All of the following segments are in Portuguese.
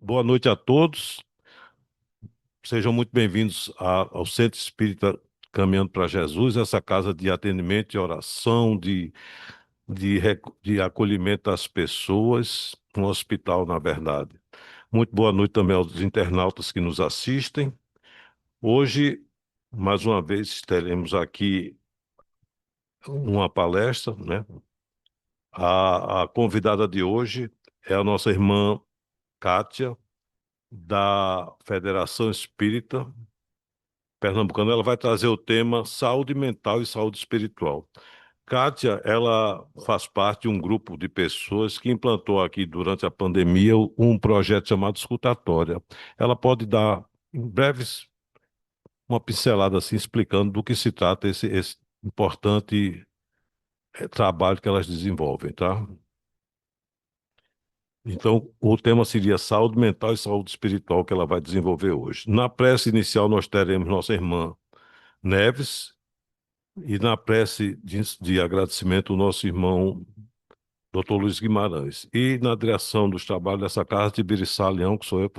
Boa noite a todos. Sejam muito bem-vindos ao Centro Espírita Caminhando para Jesus, essa casa de atendimento e oração, de acolhimento às pessoas, um hospital, na verdade. Muito boa noite também aos internautas que nos assistem. Hoje, mais uma vez, teremos aqui uma palestra, né? A convidada de hoje é a nossa irmã Kátia, da Federação Espírita Pernambucana. Ela vai trazer o tema saúde mental e saúde espiritual. Kátia, ela faz parte de um grupo de pessoas que implantou aqui durante a pandemia um projeto chamado Escutatória. Ela pode dar, em breves, uma pincelada assim, explicando do que se trata esse importante trabalho que elas desenvolvem, tá? Então, o tema seria saúde mental e saúde espiritual que ela vai desenvolver hoje. Na prece inicial, nós teremos nossa irmã Neves. E na prece de agradecimento, o nosso irmão Dr. Luiz Guimarães. E na direção dos trabalhos dessa casa de Ibiriçá Leão, que sou eu,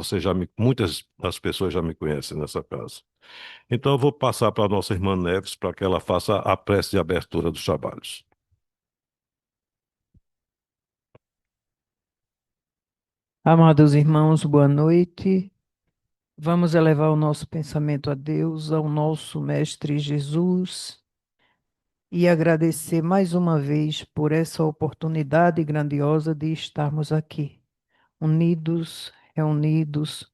muitas das pessoas já me conhecem nessa casa. Então eu vou passar para a nossa irmã Neves para que ela faça a prece de abertura dos trabalhos. Amados irmãos, boa noite. Vamos elevar o nosso pensamento a Deus, ao nosso Mestre Jesus, e agradecer mais uma vez por essa oportunidade grandiosa de estarmos aqui, unidos, reunidos,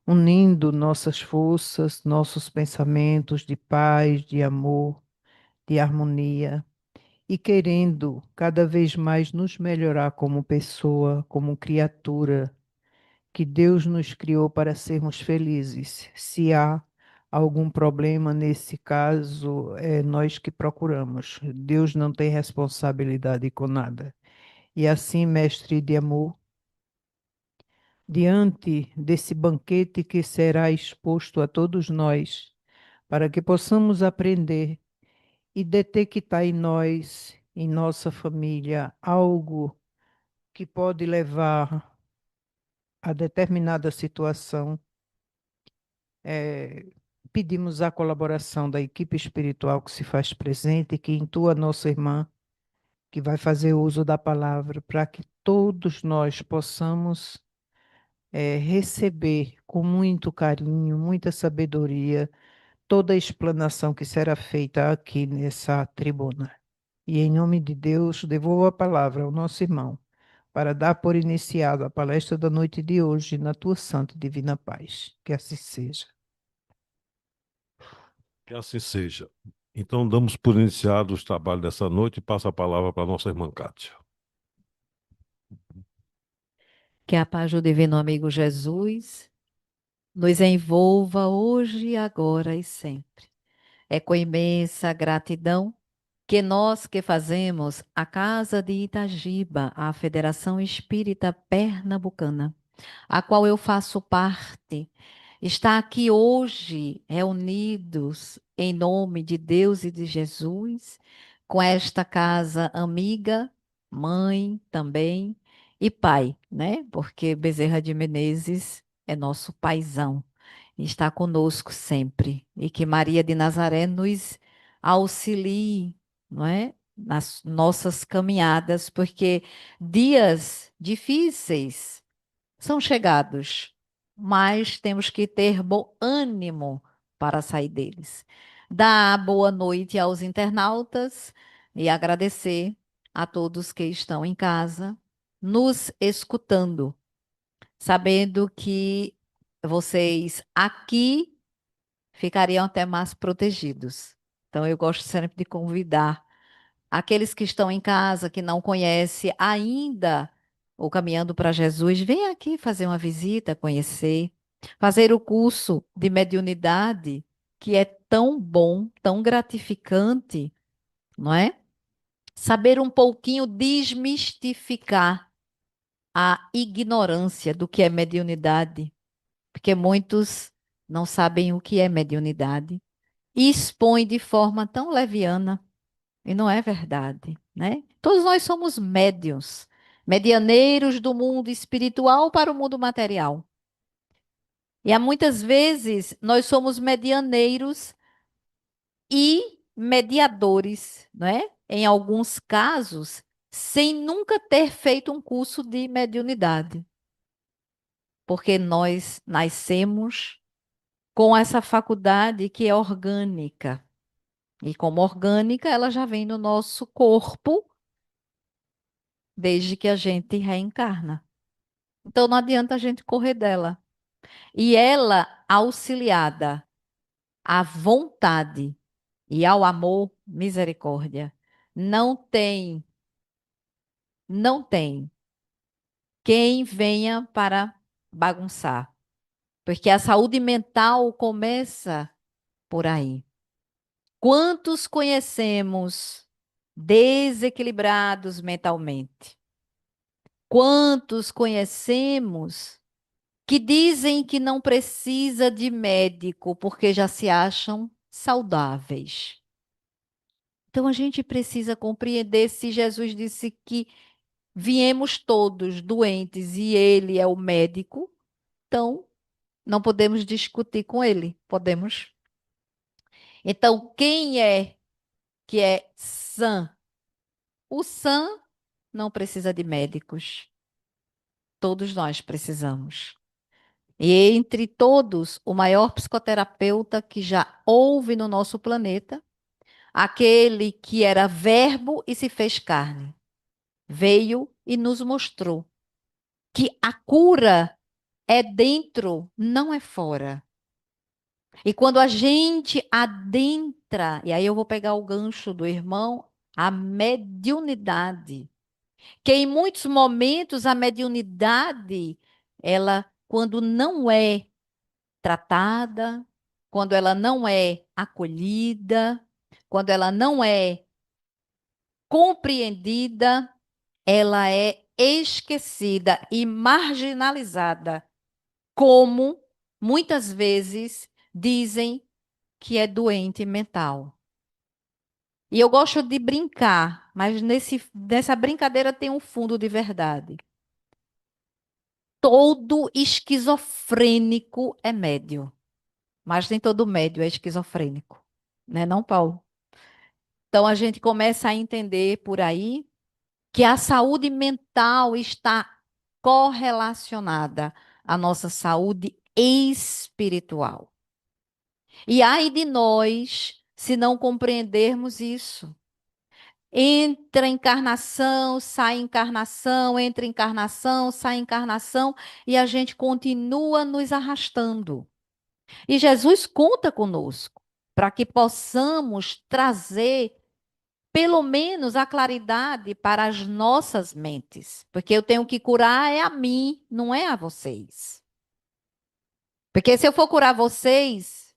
unindo nossas forças, nossos pensamentos de paz, de amor, de harmonia, e querendo cada vez mais nos melhorar como pessoa, como criatura que Deus nos criou para sermos felizes. Se há algum problema nesse caso, é nós que procuramos. Deus não tem responsabilidade com nada. E assim, mestre de amor, diante desse banquete que será exposto a todos nós, para que possamos aprender e detectar em nós, em nossa família, algo que pode levar a determinada situação. É, pedimos a colaboração da equipe espiritual que se faz presente, que intua nossa irmã, que vai fazer uso da palavra, para que todos nós possamos receber com muito carinho, muita sabedoria, toda a explanação que será feita aqui nessa tribuna. E em nome de Deus, devolvo a palavra ao nosso irmão, para dar por iniciado a palestra da noite de hoje na tua santa e divina paz. Que assim seja. Que assim seja. Então, damos por iniciado os trabalhos dessa noite e passo a palavra para a nossa irmã Kátia. Que a paz do Divino Amigo Jesus nos envolva hoje, agora e sempre. É com imensa gratidão que nós que fazemos a Casa de Itagiba, a Federação Espírita Pernambucana, a qual eu faço parte, está aqui hoje reunidos em nome de Deus e de Jesus, com esta casa amiga, mãe também e pai, né? Porque Bezerra de Menezes é nosso paizão e está conosco sempre. E que Maria de Nazaré nos auxilie, não é? Nas nossas caminhadas, porque dias difíceis são chegados, mas temos que ter bom ânimo para sair deles. Dar boa noite aos internautas e agradecer a todos que estão em casa, nos escutando, sabendo que vocês aqui ficariam até mais protegidos. Então, eu gosto sempre de convidar aqueles que estão em casa, que não conhecem ainda o Caminhando para Jesus, vem aqui fazer uma visita, conhecer, fazer o curso de mediunidade, que é tão bom, tão gratificante, não é? Saber um pouquinho desmistificar a ignorância do que é mediunidade, porque muitos não sabem o que é mediunidade e expõem de forma tão leviana. E não é verdade, né? Todos nós somos médiuns, medianeiros do mundo espiritual para o mundo material. E há muitas vezes nós somos medianeiros e mediadores, não é? Em alguns casos, sem nunca ter feito um curso de mediunidade, porque nós nascemos com essa faculdade que é orgânica. E como orgânica, ela já vem no nosso corpo desde que a gente reencarna. Então não adianta a gente correr dela. E ela, auxiliada à vontade e ao amor, misericórdia, não tem, não tem quem venha para bagunçar. Porque a saúde mental começa por aí. Quantos conhecemos desequilibrados mentalmente? Quantos conhecemos que dizem que não precisa de médico porque já se acham saudáveis? Então a gente precisa compreender se Jesus disse que viemos todos doentes e ele é o médico, então não podemos discutir com ele, podemos? Então quem é que é sã? O sã não precisa de médicos. Todos nós precisamos. E entre todos, o maior psicoterapeuta que já houve no nosso planeta, aquele que era verbo e se fez carne, veio e nos mostrou que a cura é dentro, não é fora. E quando a gente adentra, e aí eu vou pegar o gancho do irmão, a mediunidade, que em muitos momentos a mediunidade, ela, quando não é tratada, quando ela não é acolhida, quando ela não é compreendida, ela é esquecida e marginalizada, como muitas vezes dizem que é doente mental. E eu gosto de brincar, mas nessa brincadeira tem um fundo de verdade. Todo esquizofrênico é médio, mas nem todo médio é esquizofrênico, né, não, Paulo? Então a gente começa a entender por aí que a saúde mental está correlacionada à nossa saúde espiritual. E ai de nós se não compreendermos isso. Entra encarnação, sai encarnação, entra encarnação, sai encarnação, e a gente continua nos arrastando. E Jesus conta conosco para que possamos trazer pelo menos a claridade para as nossas mentes, porque eu tenho que curar é a mim, não é a vocês. Porque se eu for curar vocês,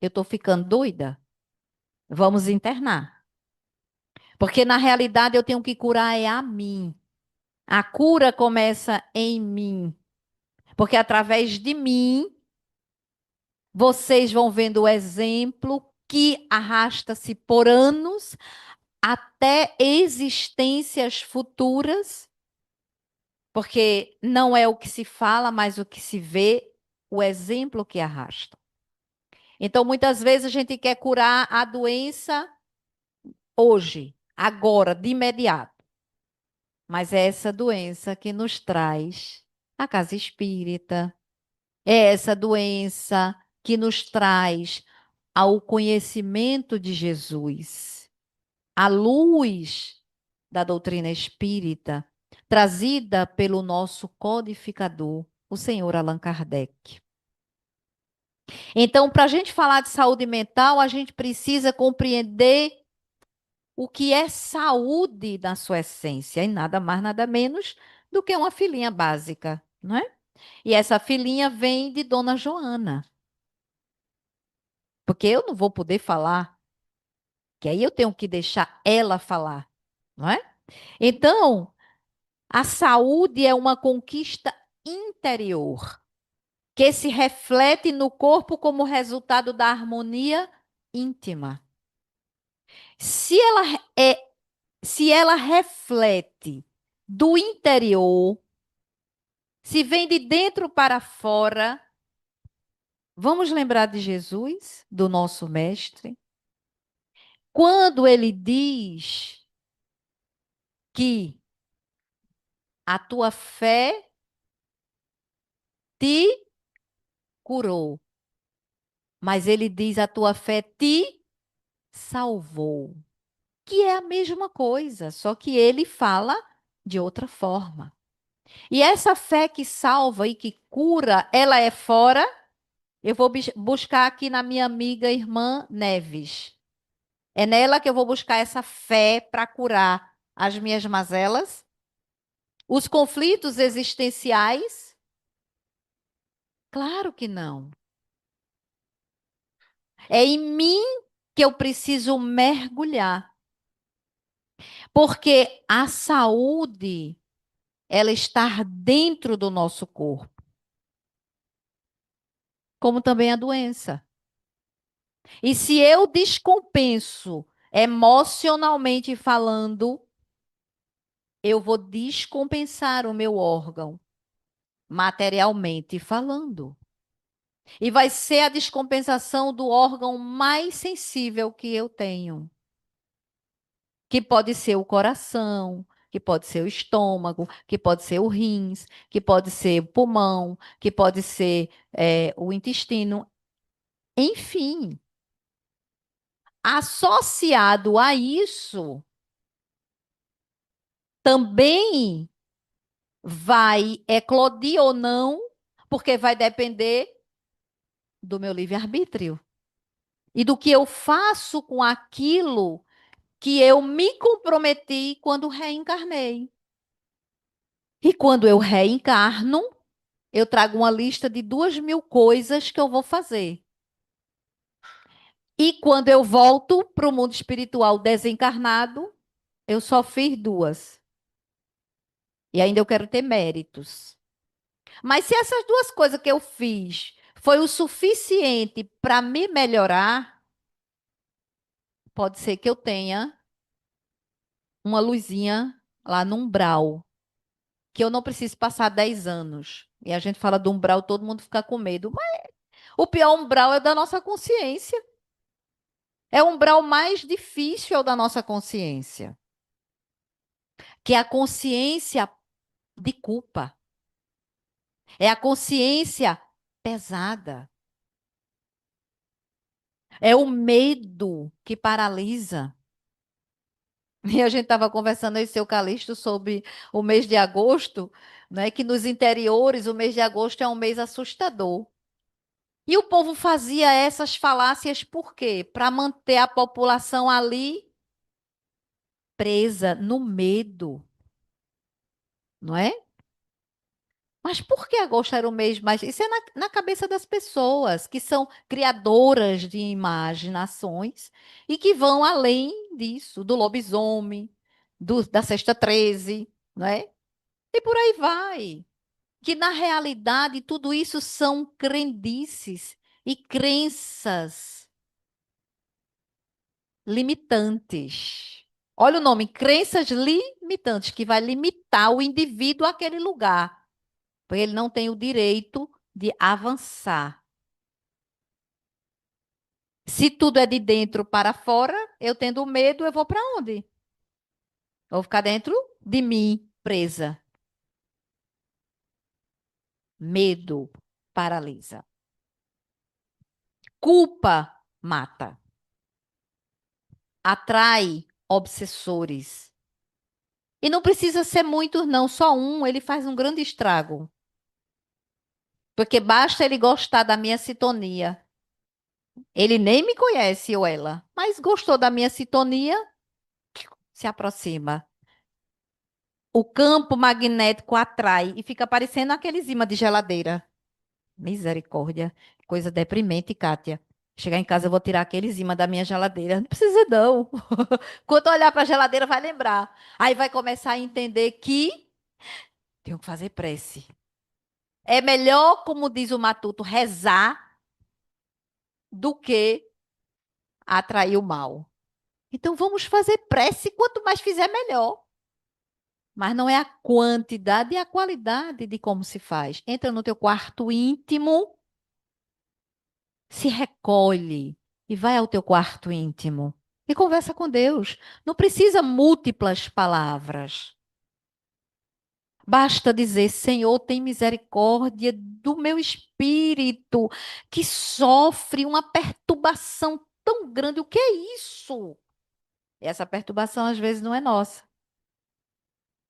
eu estou ficando doida. Vamos internar. Porque na realidade eu tenho que curar é a mim. A cura começa em mim. Porque através de mim, vocês vão vendo o exemplo que arrasta-se por anos até existências futuras, porque não é o que se fala, mas o que se vê, o exemplo que arrasta. Então, muitas vezes a gente quer curar a doença hoje, agora, de imediato. Mas é essa doença que nos traz a casa espírita, é essa doença que nos traz ao conhecimento de Jesus, a luz da doutrina espírita, trazida pelo nosso codificador, o senhor Allan Kardec. Então, para a gente falar de saúde mental, a gente precisa compreender o que é saúde na sua essência, e nada mais, nada menos do que uma filhinha básica, não é? E essa filhinha vem de Dona Joana, porque eu não vou poder falar, que aí eu tenho que deixar ela falar, não é? Então, a saúde é uma conquista interior, que se reflete no corpo como resultado da harmonia íntima. Se ela se ela reflete do interior, Se vem de dentro para fora, vamos lembrar de Jesus, do nosso mestre, quando ele diz que a tua fé te curou, mas ele diz a tua fé te salvou, que é a mesma coisa, só que ele fala de outra forma. E essa fé que salva e que cura, ela é fora. Eu vou buscar aqui na minha amiga irmã Neves. É nela que eu vou buscar essa fé para curar as minhas mazelas, os conflitos existenciais? Claro que não. É em mim que eu preciso mergulhar, porque a saúde, ela está dentro do nosso corpo, como também a doença. E se eu descompenso emocionalmente falando, eu vou descompensar o meu órgão, materialmente falando. E vai ser a descompensação do órgão mais sensível que eu tenho, que pode ser o coração, que pode ser o estômago, que pode ser o rins, que pode ser o pulmão, que pode ser o intestino. Enfim, associado a isso, também vai eclodir ou não, porque vai depender do meu livre-arbítrio e do que eu faço com aquilo que eu me comprometi quando reencarnei. E quando eu reencarno, eu trago uma lista de 2.000 coisas que eu vou fazer. E quando eu volto para o mundo espiritual desencarnado, eu só fiz 2. E ainda eu quero ter méritos. Mas se essas 2 coisas que eu fiz foi o suficiente para me melhorar, pode ser que eu tenha uma luzinha lá no umbral, que eu não preciso passar 10 anos. E a gente fala do umbral, todo mundo fica com medo. Mas o pior umbral é o da nossa consciência. É o umbral mais difícil, é o da nossa consciência. Que é a consciência de culpa. É a consciência pesada. É o medo que paralisa. E a gente estava conversando aí, seu Calixto, sobre o mês de agosto, né? Que nos interiores o mês de agosto é um mês assustador. E o povo fazia essas falácias por quê? Para manter a população ali presa no medo, não é? Mas por que agosto era o mês mais. Isso é na cabeça das pessoas, que são criadoras de imaginações e que vão além disso, do lobisomem, da sexta 13, não é? E por aí vai. Que na realidade tudo isso são crendices e crenças limitantes. Olha o nome, crenças limitantes, que vai limitar o indivíduo àquele lugar, porque ele não tem o direito de avançar. Se tudo é de dentro para fora, eu tendo medo, eu vou para onde? Eu vou ficar dentro de mim, presa. Medo paralisa. Culpa mata. Atrai obsessores. E não precisa ser muitos, não. Só um, ele faz um grande estrago. Porque basta ele gostar da minha sintonia. Ele nem me conhece, ou ela, mas gostou da minha sintonia, se aproxima. O campo magnético atrai e fica parecendo aqueles imã de geladeira. Misericórdia. Coisa deprimente, Kátia. Chegar em casa, eu vou tirar aqueles imã da minha geladeira. Não precisa, não. Quando olhar para a geladeira, vai lembrar. Aí vai começar a entender que tenho que fazer prece. É melhor, como diz o Matuto, rezar do que atrair o mal. Então vamos fazer prece, quanto mais fizer, melhor. Mas não é a quantidade e a qualidade de como se faz. Entra no teu quarto íntimo, se recolhe e vai ao teu quarto íntimo e conversa com Deus. Não precisa múltiplas palavras. Basta dizer: Senhor, tem misericórdia do meu espírito que sofre uma perturbação tão grande. O que é isso? Essa perturbação às vezes não é nossa.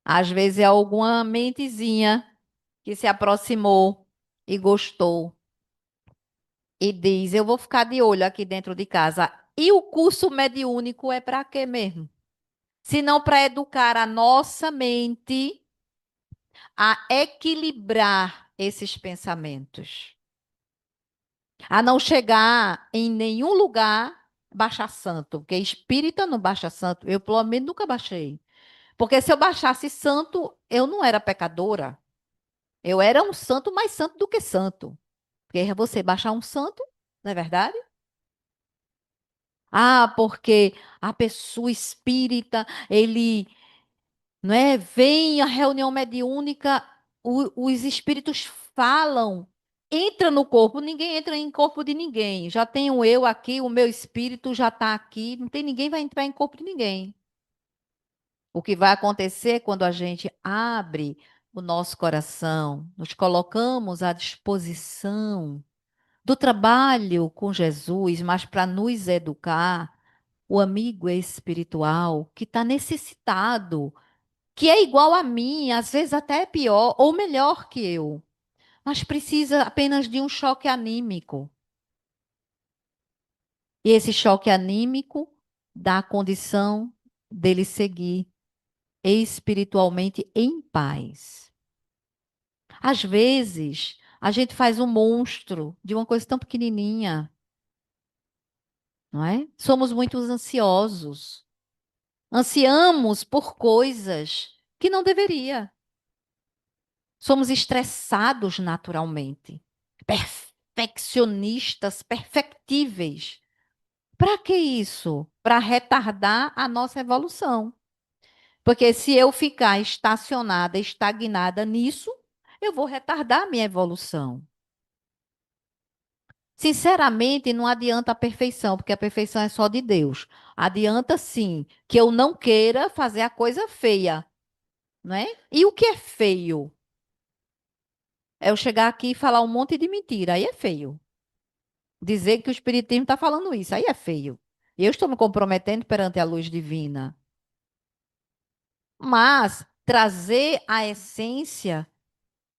Às vezes é alguma mentezinha que se aproximou e gostou e diz: Eu vou ficar de olho aqui dentro de casa. E o curso mediúnico é para quê mesmo? Se não para educar a nossa mente a equilibrar esses pensamentos, a não chegar em nenhum lugar baixar santo, porque espírita não baixa santo. Eu, pelo menos, nunca baixei. Porque se eu baixasse santo, eu não era pecadora. Eu era um santo mais santo do que santo. Porque você baixar um santo, não é verdade? Ah, porque a pessoa espírita, ele, não é, vem à reunião mediúnica, os espíritos falam, entra no corpo, ninguém entra em corpo de ninguém. Já tenho eu aqui, o meu espírito já está aqui, não tem ninguém vai entrar em corpo de ninguém. O que vai acontecer é quando a gente abre o nosso coração, nos colocamos à disposição do trabalho com Jesus, mas para nos educar, o amigo espiritual que está necessitado, que é igual a mim, às vezes até pior ou melhor que eu, mas precisa apenas de um choque anímico. E esse choque anímico dá a condição dele seguir espiritualmente em paz. Às vezes, a gente faz um monstro de uma coisa tão pequenininha, não é? Somos muito ansiosos. Ansiamos por coisas que não deveria. Somos estressados naturalmente. Perfeccionistas, perfectíveis. Para que isso? Para retardar a nossa evolução. Porque se eu ficar estacionada, estagnada nisso, eu vou retardar a minha evolução. Sinceramente, não adianta a perfeição, porque a perfeição é só de Deus. Adianta sim que eu não queira fazer a coisa feia, não é? E o que é feio? É eu chegar aqui e falar um monte de mentira, aí é feio. Dizer que o Espiritismo está falando isso, aí é feio. Eu estou me comprometendo perante a luz divina. Mas trazer a essência,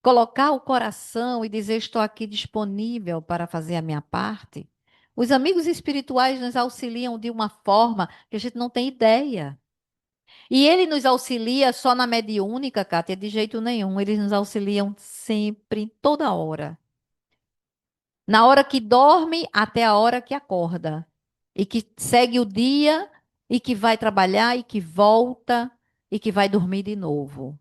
colocar o coração e dizer: Estou aqui disponível para fazer a minha parte. Os amigos espirituais nos auxiliam de uma forma que a gente não tem ideia. E ele nos auxilia só na mediúnica, Kátia, de jeito nenhum. Eles nos auxiliam sempre, toda hora. Na hora que dorme até a hora que acorda. E que segue o dia, e que vai trabalhar, e que volta, e que vai dormir de novo.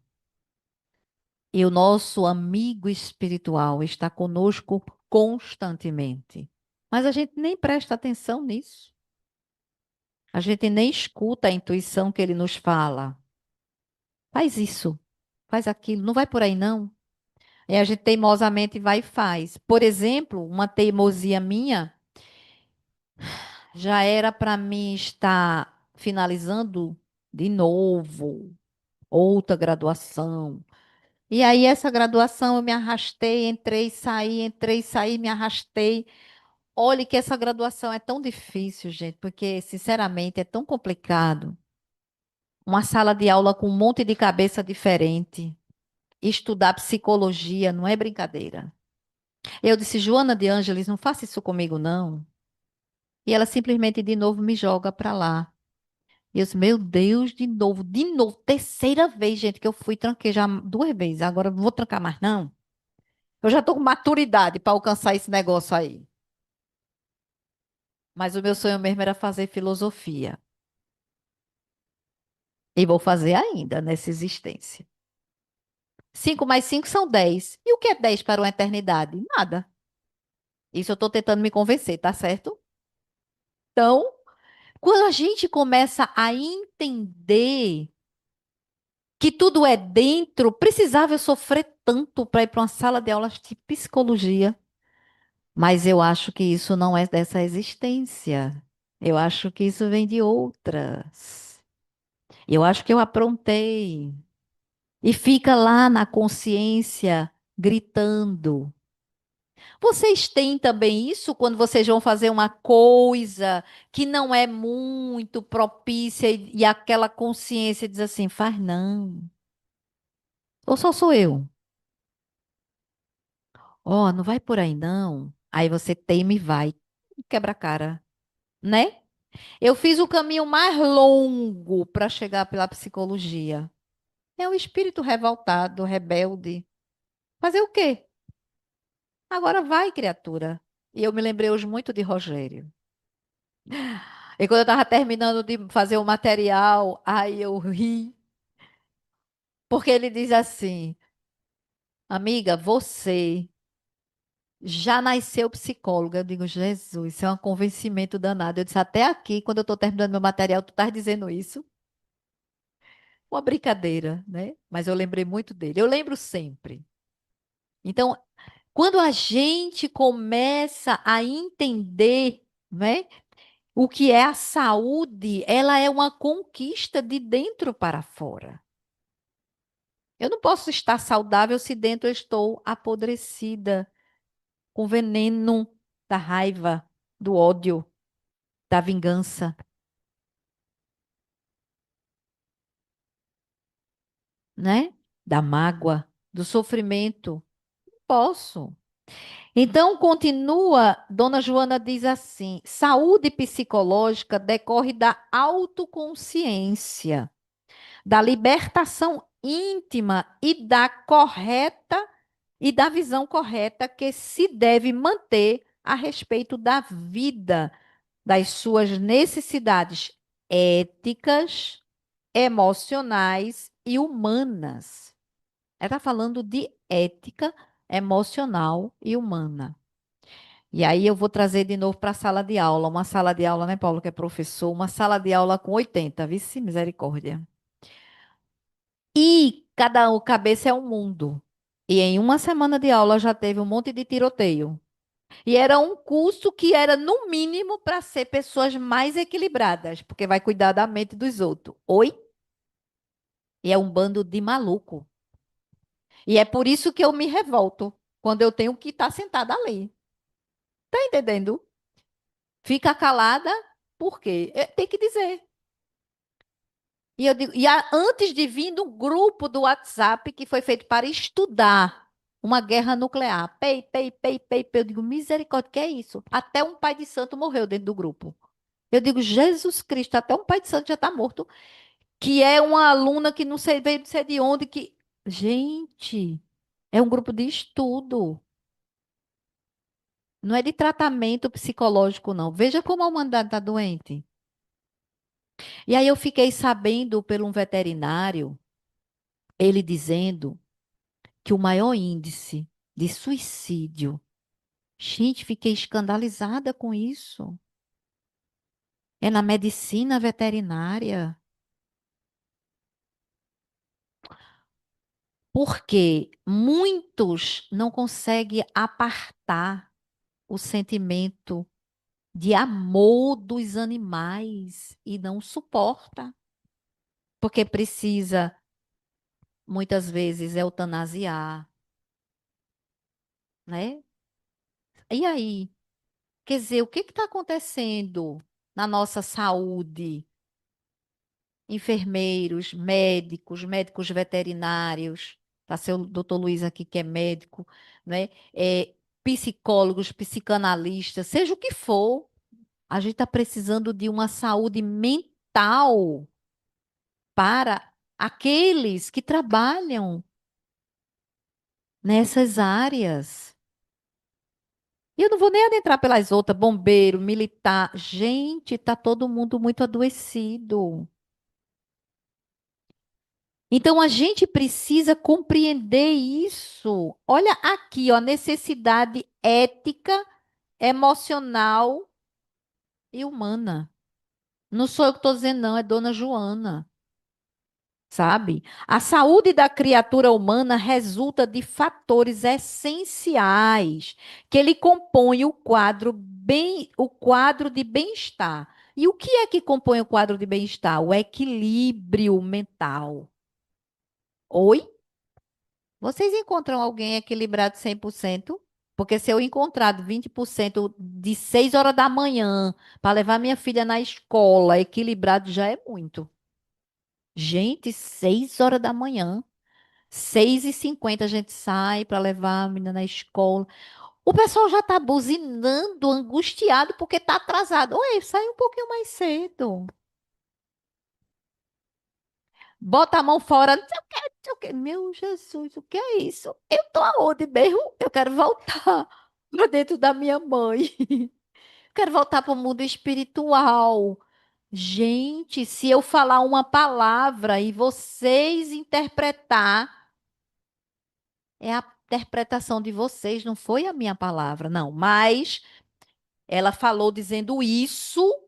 E o nosso amigo espiritual está conosco constantemente. Mas a gente nem presta atenção nisso. A gente nem escuta a intuição que ele nos fala. Faz isso, faz aquilo, não vai por aí não. E a gente teimosamente vai e faz. Por exemplo, uma teimosia minha já era para mim estar finalizando de novo outra graduação. E aí, essa graduação eu me arrastei, entrei, saí, me arrastei. Olhe que essa graduação é tão difícil, gente, porque, sinceramente, é tão complicado. Uma sala de aula com um monte de cabeça diferente. Estudar psicologia não é brincadeira. Eu disse: Joana de Ângeles, não faça isso comigo, não. E ela simplesmente de novo me joga para lá. E eu disse: meu Deus, de novo, terceira vez, gente, que eu fui, tranquei já 2 vezes. Agora não vou trancar mais, não. Eu já estou com maturidade para alcançar esse negócio aí. Mas o meu sonho mesmo era fazer filosofia. E vou fazer ainda nessa existência. 5 mais 5 são 10. E o que é 10 para uma eternidade? Nada. Isso eu estou tentando me convencer, tá certo? Então, quando a gente começa a entender que tudo é dentro, precisava eu sofrer tanto para ir para uma sala de aulas de psicologia. Mas eu acho que isso não é dessa existência. Eu acho que isso vem de outras. Eu acho que eu aprontei. E fica lá na consciência gritando. Vocês têm também isso quando vocês vão fazer uma coisa que não é muito propícia e aquela consciência diz assim, faz não. Ou só sou eu? Ó, não vai por aí não. Aí você teima e vai. Quebra a cara, né? Eu fiz o caminho mais longo para chegar pela psicologia. É o espírito revoltado, rebelde. Fazer o quê? Agora vai, criatura. E eu me lembrei hoje muito de Rogério. E quando eu estava terminando de fazer o material, aí eu ri, porque ele diz assim: amiga, você já nasceu psicóloga. Eu digo, Jesus, isso é um convencimento danado. Eu disse, até aqui, quando eu estou terminando meu material, tu estás dizendo isso? Uma brincadeira, né? Mas eu lembrei muito dele. Eu lembro sempre. Então, quando a gente começa a entender, né, o que é a saúde, ela é uma conquista de dentro para fora. Eu não posso estar saudável se dentro eu estou apodrecida, com veneno da raiva, do ódio, da vingança, né? Da mágoa, do sofrimento. Não posso. Então, continua, Dona Joana diz assim: saúde psicológica decorre da autoconsciência, da libertação íntima e da visão correta que se deve manter a respeito da vida, das suas necessidades éticas, emocionais e humanas. Ela está falando de ética emocional e humana. E aí eu vou trazer de novo para a sala de aula. Uma sala de aula, né, Paulo, que é professor? Uma sala de aula com 80, vice misericórdia. E cada cabeça é um mundo. E em uma semana de aula já teve um monte de tiroteio. E era um curso que era, no mínimo, para ser pessoas mais equilibradas, porque vai cuidar da mente dos outros. Oi? E é um bando de maluco. E é por isso que eu me revolto quando eu tenho que estar sentada ali. Tá entendendo? Fica calada, por quê? Tem que dizer. E eu digo, antes de vir do grupo do WhatsApp que foi feito para estudar uma guerra nuclear, pei, pei, pei, pei, pei, eu digo, misericórdia, que é isso? Até um pai de santo morreu dentro do grupo. Eu digo, Jesus Cristo, até um pai de santo já está morto, que é uma aluna que não sei, veio não sei de onde, que... Gente, é um grupo de estudo. Não é de tratamento psicológico, não. Veja como a humanidade está doente. E aí eu fiquei sabendo por um veterinário, ele dizendo que o maior índice de suicídio, gente, fiquei escandalizada com isso, é na medicina veterinária. Porque muitos não conseguem apartar o sentimento de amor dos animais e não suporta, porque precisa muitas vezes eutanasiar, né? E aí, quer dizer, o que está acontecendo na nossa saúde? Enfermeiros, médicos, médicos veterinários, tá seu doutor Luiz aqui que é médico, né? Psicólogos, psicanalistas, seja o que for, a gente está precisando de uma saúde mental para aqueles que trabalham nessas áreas. E eu não vou nem adentrar pelas outras, bombeiro, militar. Gente, está todo mundo muito adoecido. Então a gente precisa compreender isso. Olha aqui, ó, necessidade ética, emocional e humana. Não sou eu que estou dizendo, não, é Dona Joana. sabe? A saúde da criatura humana resulta de fatores essenciais que ele compõe o quadro de bem-estar. E o que é que compõe o quadro de bem-estar? O equilíbrio mental. Oi? Vocês encontram alguém equilibrado 100%? Porque se eu encontrar 20% de 6 horas da manhã para levar minha filha na escola, equilibrado já é muito. Gente, 6 horas da manhã. 6h50 a gente sai para levar a menina na escola. O pessoal já está buzinando, angustiado porque está atrasado. Oi, sai um pouquinho mais cedo. Bota a mão fora, não sei o quê, não sei o quê. Meu Jesus, o que é isso? Eu tô aonde mesmo? Eu quero voltar para dentro da minha mãe. Quero voltar para o mundo espiritual. Gente, se eu falar uma palavra e vocês interpretar, é a interpretação de vocês, não foi a minha palavra, não. Mas ela falou dizendo isso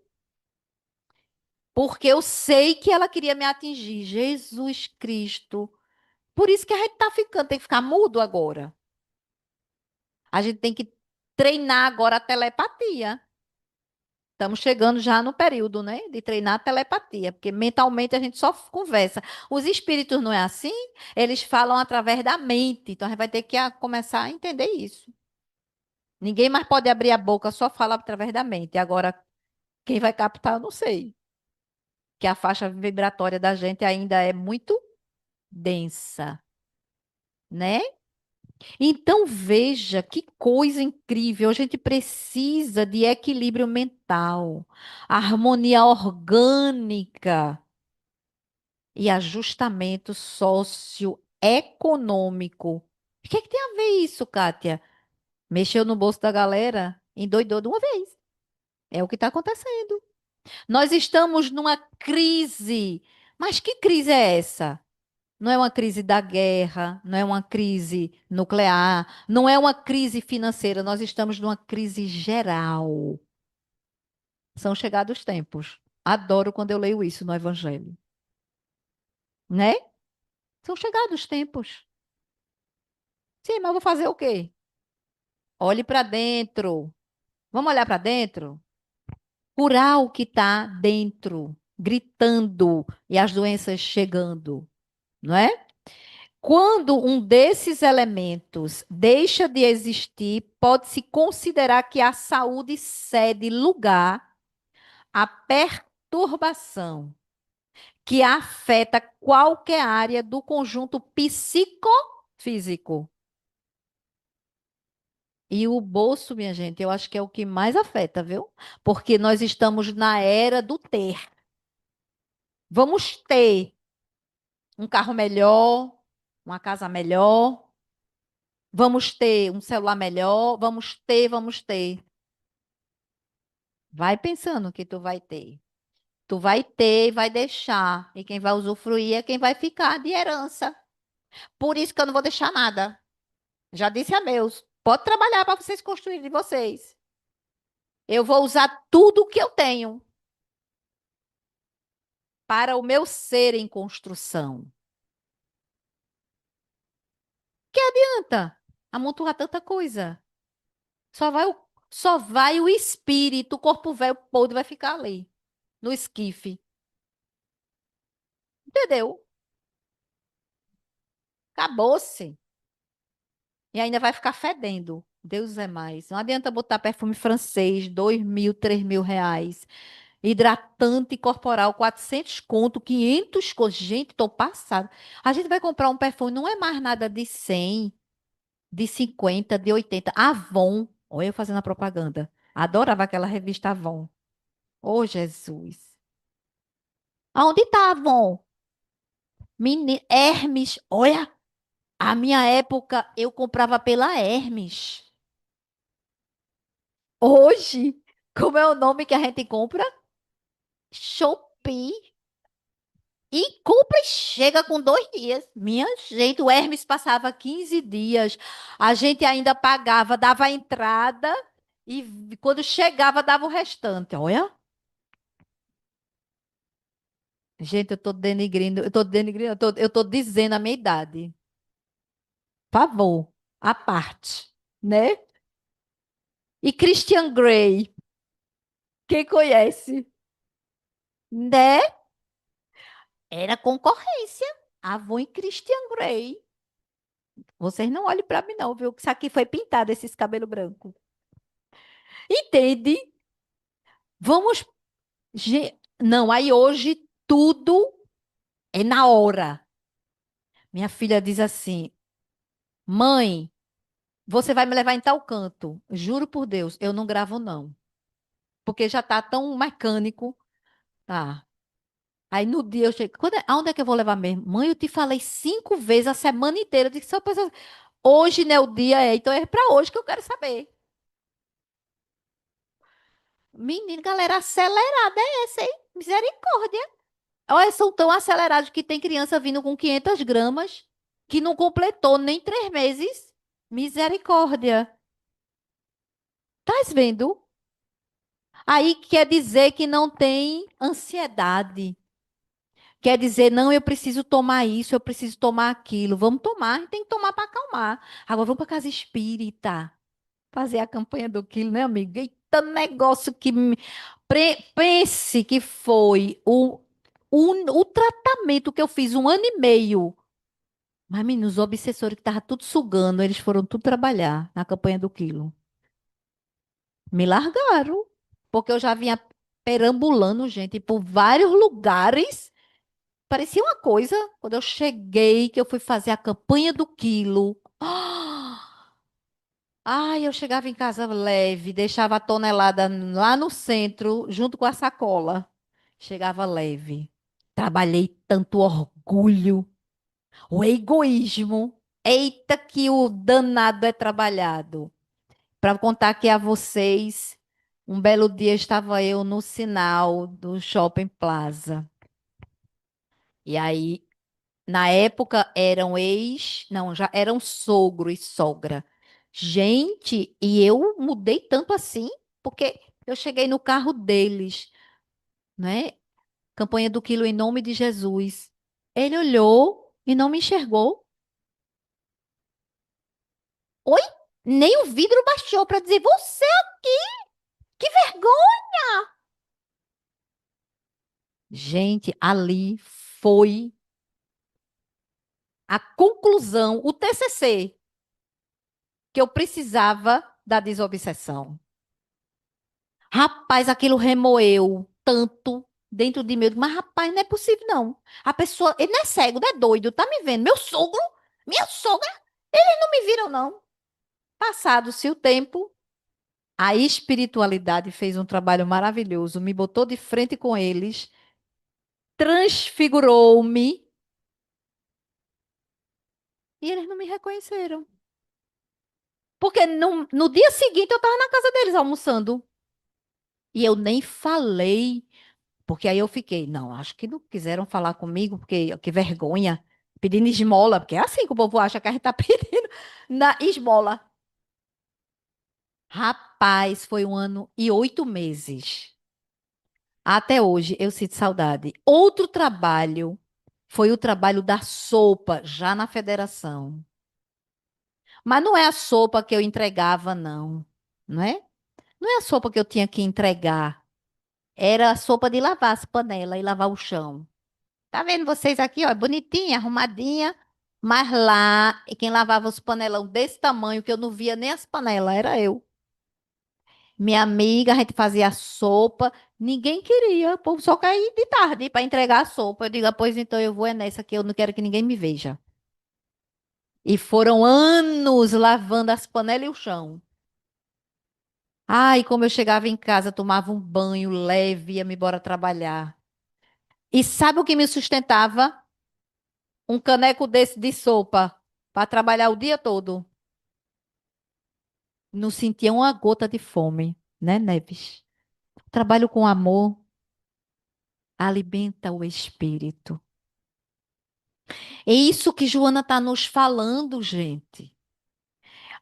porque eu sei que ela queria me atingir. Jesus Cristo. Por isso que a gente tá ficando, tem que ficar mudo agora. A gente tem que treinar agora a telepatia. Estamos chegando já no período, né, de treinar a telepatia, porque mentalmente a gente só conversa. Os espíritos não é assim? Eles falam através da mente. Então a gente vai ter que começar a entender isso. Ninguém mais pode abrir a boca, só fala através da mente. Agora, quem vai captar, eu não sei. Que a faixa vibratória da gente ainda é muito densa, né? Então, veja que coisa incrível. A gente precisa de equilíbrio mental, harmonia orgânica e ajustamento socioeconômico. O que é que tem a ver isso, Kátia? Mexeu no bolso da galera? Endoidou de uma vez. É o que está acontecendo. Nós estamos numa crise. Mas que crise é essa? Não é uma crise da guerra, não é uma crise nuclear, não é uma crise financeira. Nós estamos numa crise geral. São chegados os tempos. Adoro quando eu leio isso no Evangelho. Né? São chegados os tempos. Sim, mas eu vou fazer o quê? Olhe para dentro. Vamos olhar para dentro? Curar o que está dentro, gritando e as doenças chegando, não é? Quando um desses elementos deixa de existir, pode-se considerar que a saúde cede lugar à perturbação que afeta qualquer área do conjunto psicofísico. E o bolso, minha gente, eu acho que é o que mais afeta, viu? Porque nós estamos na era do ter. Vamos ter um carro melhor, uma casa melhor, vamos ter um celular melhor, vamos ter. Vai pensando que tu vai ter. Tu vai ter e vai deixar. E quem vai usufruir é quem vai ficar de herança. Por isso que eu não vou deixar nada. Já disse a meus. Pode trabalhar para vocês construírem de vocês. Eu vou usar tudo o que eu tenho para o meu ser em construção. Que adianta amontoar tanta coisa? Só vai só vai o espírito, o corpo velho podre vai ficar ali, no esquife. Entendeu? Acabou-se. E ainda vai ficar fedendo. Deus é mais. Não adianta botar perfume francês, 2.000, 3.000 reais. Hidratante corporal, 400 conto, 500 conto. Gente, tô passada. A gente vai comprar um perfume, não é mais nada de 100, de 50, de 80. Avon. Olha eu fazendo a propaganda. Adorava aquela revista Avon. Oh, Jesus. Aonde tá Avon? Hermes. Olha, a minha época eu comprava pela Hermes. Hoje, como é o nome que a gente compra? Shopee. E compra e chega com 2 dias. Minha gente, o Hermes passava 15 dias. A gente ainda pagava, dava a entrada e quando chegava dava o restante. Olha, Gente, eu tô dizendo a minha idade. Por favor, à parte, né? E Christian Grey, quem conhece? Né? Era concorrência. Avon e Christian Grey. Vocês não olhem para mim, não, viu? Que isso aqui foi pintado, esses cabelos brancos. Entende? Vamos. Não, aí hoje tudo é na hora. Minha filha diz assim: Mãe, você vai me levar em tal canto. Juro por Deus, eu não gravo, não. Porque já tá tão mecânico. Tá. Aí no dia eu chego. Aonde é que eu vou levar mesmo? Mãe, eu te falei 5 vezes a semana inteira. Eu disse, só pessoa, hoje não é o dia, então é para hoje que eu quero saber. Menino, galera acelerada é essa, hein? Misericórdia. Olha, são tão acelerados que tem criança vindo com 500 gramas que não completou nem 3 meses. Misericórdia. Estás vendo? Aí quer dizer que não tem ansiedade. Quer dizer, não, eu preciso tomar isso, eu preciso tomar aquilo. Vamos tomar, a gente tem que tomar para acalmar. Agora vamos para casa espírita. Fazer a campanha do quilo, né, amigo? Eita, negócio que pense que foi o tratamento que eu fiz 1 ano e meio. Mas, menino, os obsessores que estavam tudo sugando, eles foram tudo trabalhar na campanha do quilo. Me largaram, porque eu já vinha perambulando, gente, por vários lugares. Parecia uma coisa, quando eu cheguei, que eu fui fazer a campanha do quilo. Ai, eu chegava em casa leve, deixava a tonelada lá no centro, junto com a sacola. Chegava leve. Trabalhei tanto orgulho, o egoísmo. Eita, que o danado é trabalhado. Para contar aqui a vocês, um belo dia estava eu no sinal do Shopping Plaza. E aí na época eram não, já eram sogro e sogra. Gente, e eu mudei tanto assim, porque eu cheguei no carro deles, né? Campanha do quilo em nome de Jesus. Ele olhou e não me enxergou. Oi? Nem o vidro baixou para dizer, você aqui? Que vergonha! Gente, ali foi a conclusão, o TCC que eu precisava da desobsessão. Rapaz, aquilo remoeu tanto dentro de mim. Mas, rapaz, não é possível, não. A pessoa, ele não é cego, não é doido, tá me vendo? Meu sogro, minha sogra, eles não me viram, não. Passado-se o tempo, a espiritualidade fez um trabalho maravilhoso, me botou de frente com eles, transfigurou-me, e eles não me reconheceram. Porque no dia seguinte eu estava na casa deles almoçando. E eu nem falei. Porque aí eu fiquei, não, acho que não quiseram falar comigo, porque que vergonha, pedindo esmola, porque é assim que o povo acha que a gente está pedindo na esmola. Rapaz, foi 1 ano e 8 meses. Até hoje eu sinto saudade. Outro trabalho foi o trabalho da sopa, já na federação. Mas não é a sopa que eu entregava, não. Não é? Não é a sopa que eu tinha que entregar. Era a sopa de lavar as panelas e lavar o chão. Tá vendo vocês aqui, ó, bonitinha, arrumadinha, mas lá, quem lavava os panelão desse tamanho que eu não via nem as panelas, era eu. Minha amiga, a gente fazia sopa, ninguém queria, o povo só caía de tarde para entregar a sopa. Eu digo, "Ah, pois então eu vou é nessa que eu não quero que ninguém me veja." E foram anos lavando as panelas e o chão. Ai, como eu chegava em casa, tomava um banho leve, ia me embora trabalhar. E sabe o que me sustentava? Um caneco desse de sopa para trabalhar o dia todo. Não sentia uma gota de fome, né, Neves? Trabalho com amor alimenta o espírito. É isso que Joana está nos falando, gente.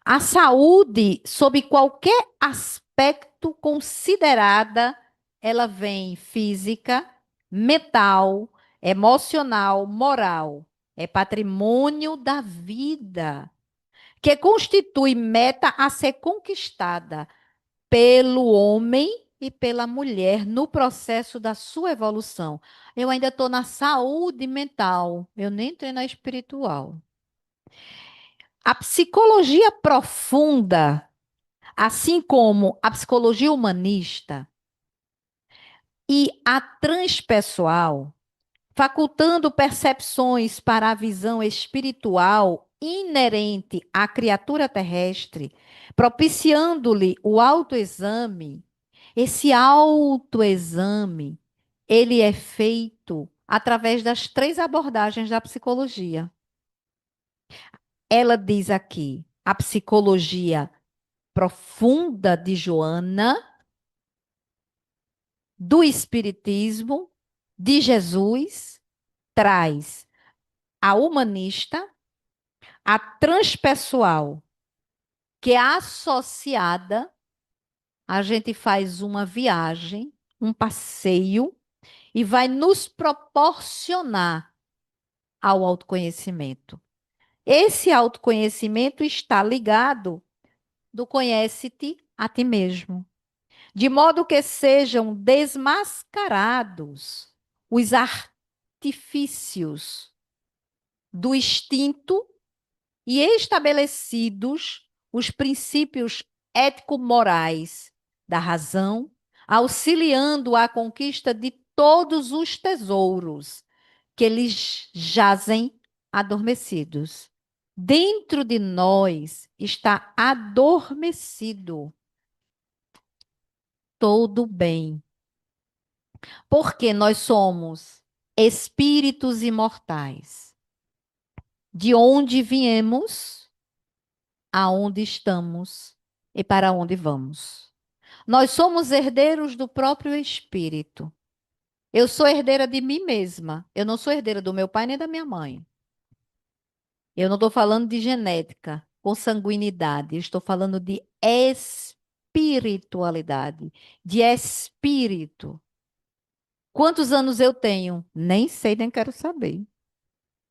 A saúde, sob qualquer aspecto considerada, ela vem física, mental, emocional, moral. É patrimônio da vida, que constitui meta a ser conquistada pelo homem e pela mulher no processo da sua evolução. Eu ainda estou na saúde mental, eu nem entrei na espiritual. A psicologia profunda, assim como a psicologia humanista e a transpessoal, facultando percepções para a visão espiritual inerente à criatura terrestre, propiciando-lhe o autoexame. Esse autoexame, ele é feito através das três abordagens da psicologia. Ela diz aqui, a psicologia profunda de Joana, do Espiritismo, de Jesus, traz a humanista, a transpessoal, que é associada, a gente faz uma viagem, um passeio, e vai nos proporcionar ao autoconhecimento. Esse autoconhecimento está ligado do conhece-te a ti mesmo, de modo que sejam desmascarados os artifícios do instinto e estabelecidos os princípios ético-morais da razão, auxiliando a conquista de todos os tesouros que lhes jazem adormecidos. Dentro de nós está adormecido todo o bem, porque nós somos espíritos imortais. De onde viemos, aonde estamos e para onde vamos. Nós somos herdeiros do próprio Espírito. Eu sou herdeira de mim mesma. Eu não sou herdeira do meu pai nem da minha mãe. Eu não estou falando de genética, consanguinidade. Eu estou falando de espiritualidade, de espírito. Quantos anos eu tenho? Nem sei, nem quero saber.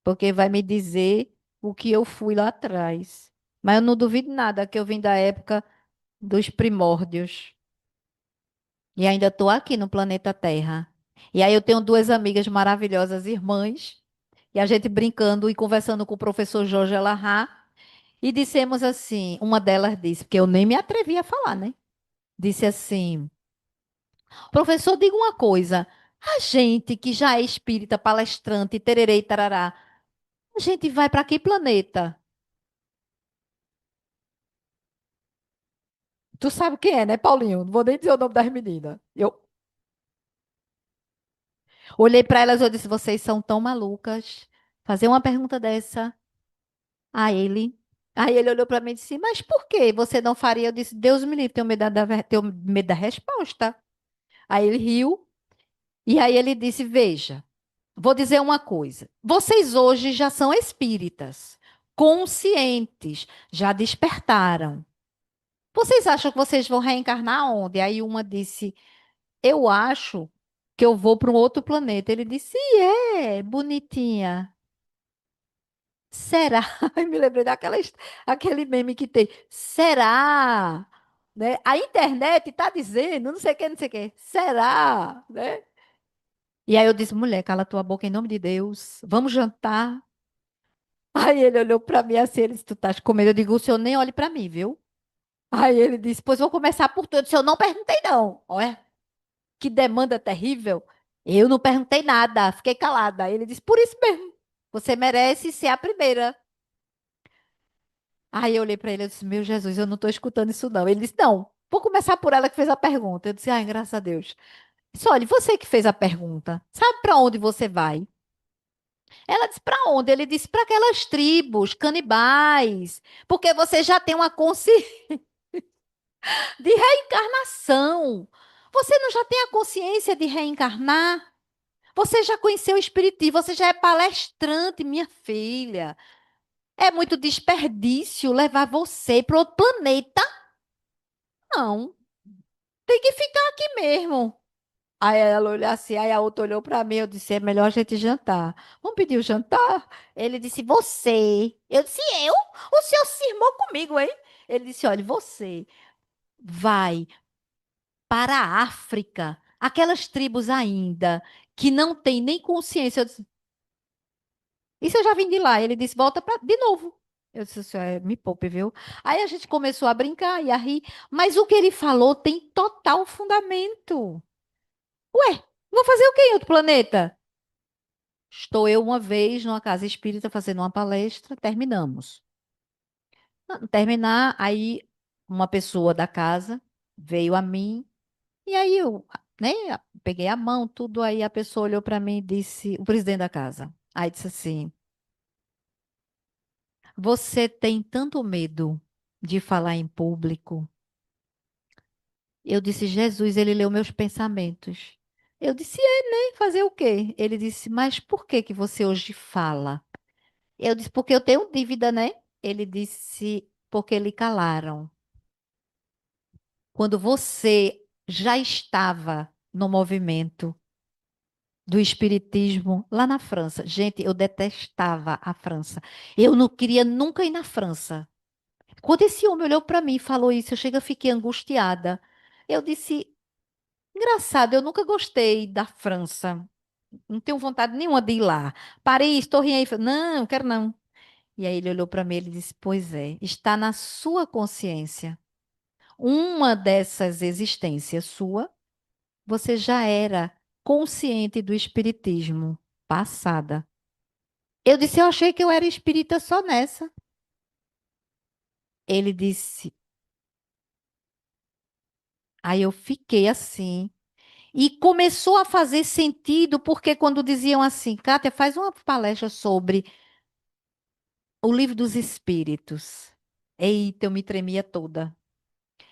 Porque vai me dizer o que eu fui lá atrás. Mas eu não duvido nada que eu vim da época dos primórdios. E ainda estou aqui no planeta Terra. E aí eu tenho duas amigas maravilhosas, irmãs, e a gente brincando e conversando com o professor Jorge Alahá, e dissemos assim, uma delas disse, porque eu nem me atrevi a falar, né? Disse assim, professor, diga uma coisa, a gente que já é espírita, palestrante, tererê e tarará, a gente vai para que planeta? Tu sabe quem é, né, Paulinho? Não vou nem dizer o nome das meninas. Eu olhei para elas e eu disse: vocês são tão malucas. Fazer uma pergunta dessa a ele. Aí ele olhou para mim e disse: mas por que você não faria? Eu disse: Deus me livre, tenho medo da resposta. Aí ele riu e aí ele disse: veja, vou dizer uma coisa. Vocês hoje já são espíritas, conscientes, já despertaram. Vocês acham que vocês vão reencarnar onde? Aí uma disse: eu acho que eu vou para um outro planeta. Ele disse: e é, bonitinha. Será? Aí me lembrei aquele meme que tem. Será? Né? A internet está dizendo, não sei o que, não sei o que. Será? Né? E aí eu disse, mulher, cala tua boca em nome de Deus. Vamos jantar. Aí ele olhou para mim assim, ele disse, tu estás com medo? Eu digo, o senhor nem olhe para mim, viu? Aí ele disse, pois vou começar por tudo. Eu disse, eu não perguntei não. Olha, que demanda terrível. Eu não perguntei nada, fiquei calada. Aí ele disse, por isso mesmo, você merece ser a primeira. Aí eu olhei para ele e disse: meu Jesus, eu não estou escutando isso, não. Ele disse: não, vou começar por ela que fez a pergunta. Eu disse: ai, graças a Deus. Disse: olha, você que fez a pergunta, sabe para onde você vai? Ela disse: para onde? Ele disse: para aquelas tribos canibais, porque você já tem uma consciência de reencarnação. Você não já tem a consciência de reencarnar? Você já conheceu o Espiritismo, você já é palestrante, minha filha. É muito desperdício levar você para outro planeta. Não. Tem que ficar aqui mesmo. Aí ela olhou assim, aí a outra olhou para mim, eu disse, é melhor a gente jantar. Vamos pedir o jantar? Ele disse, você. Eu disse, eu? O senhor cismou comigo, hein? Ele disse, olha, você vai para a África, aquelas tribos ainda que não têm nem consciência. Eu disse, isso eu já vim de lá. Ele disse, volta pra, de novo. Eu disse, senhor, me poupe, viu? Aí a gente começou a brincar e a rir, mas o que ele falou tem total fundamento. Ué, vou fazer o quê em outro planeta? Estou eu uma vez numa casa espírita fazendo uma palestra, terminamos. Terminar, aí uma pessoa da casa veio a mim, e aí eu, né, peguei a mão, tudo, aí a pessoa olhou para mim e disse, o presidente da casa, aí disse assim, você tem tanto medo de falar em público? Eu disse, Jesus, ele leu meus pensamentos. Eu disse, é, né? Fazer o quê? Ele disse, mas por que que você hoje fala? Eu disse, porque eu tenho dívida, né? Ele disse, porque lhe calaram. Quando você já estava no movimento do espiritismo lá na França. Gente, eu detestava a França. Eu não queria nunca ir na França. Quando esse homem olhou para mim e falou isso, eu chega, fiquei angustiada. Eu disse, engraçado, eu nunca gostei da França. Não tenho vontade nenhuma de ir lá. Paris, Torre Eiffel. Não, não quero não. E aí ele olhou para mim e ele disse: Pois é, está na sua consciência. Uma dessas existências sua, você já era consciente do espiritismo passada. Eu disse: Eu achei que eu era espírita só nessa. Ele disse. Aí eu fiquei assim. E começou a fazer sentido, porque quando diziam assim, Kátia, faz uma palestra sobre o livro dos espíritos. Eita, eu me tremia toda.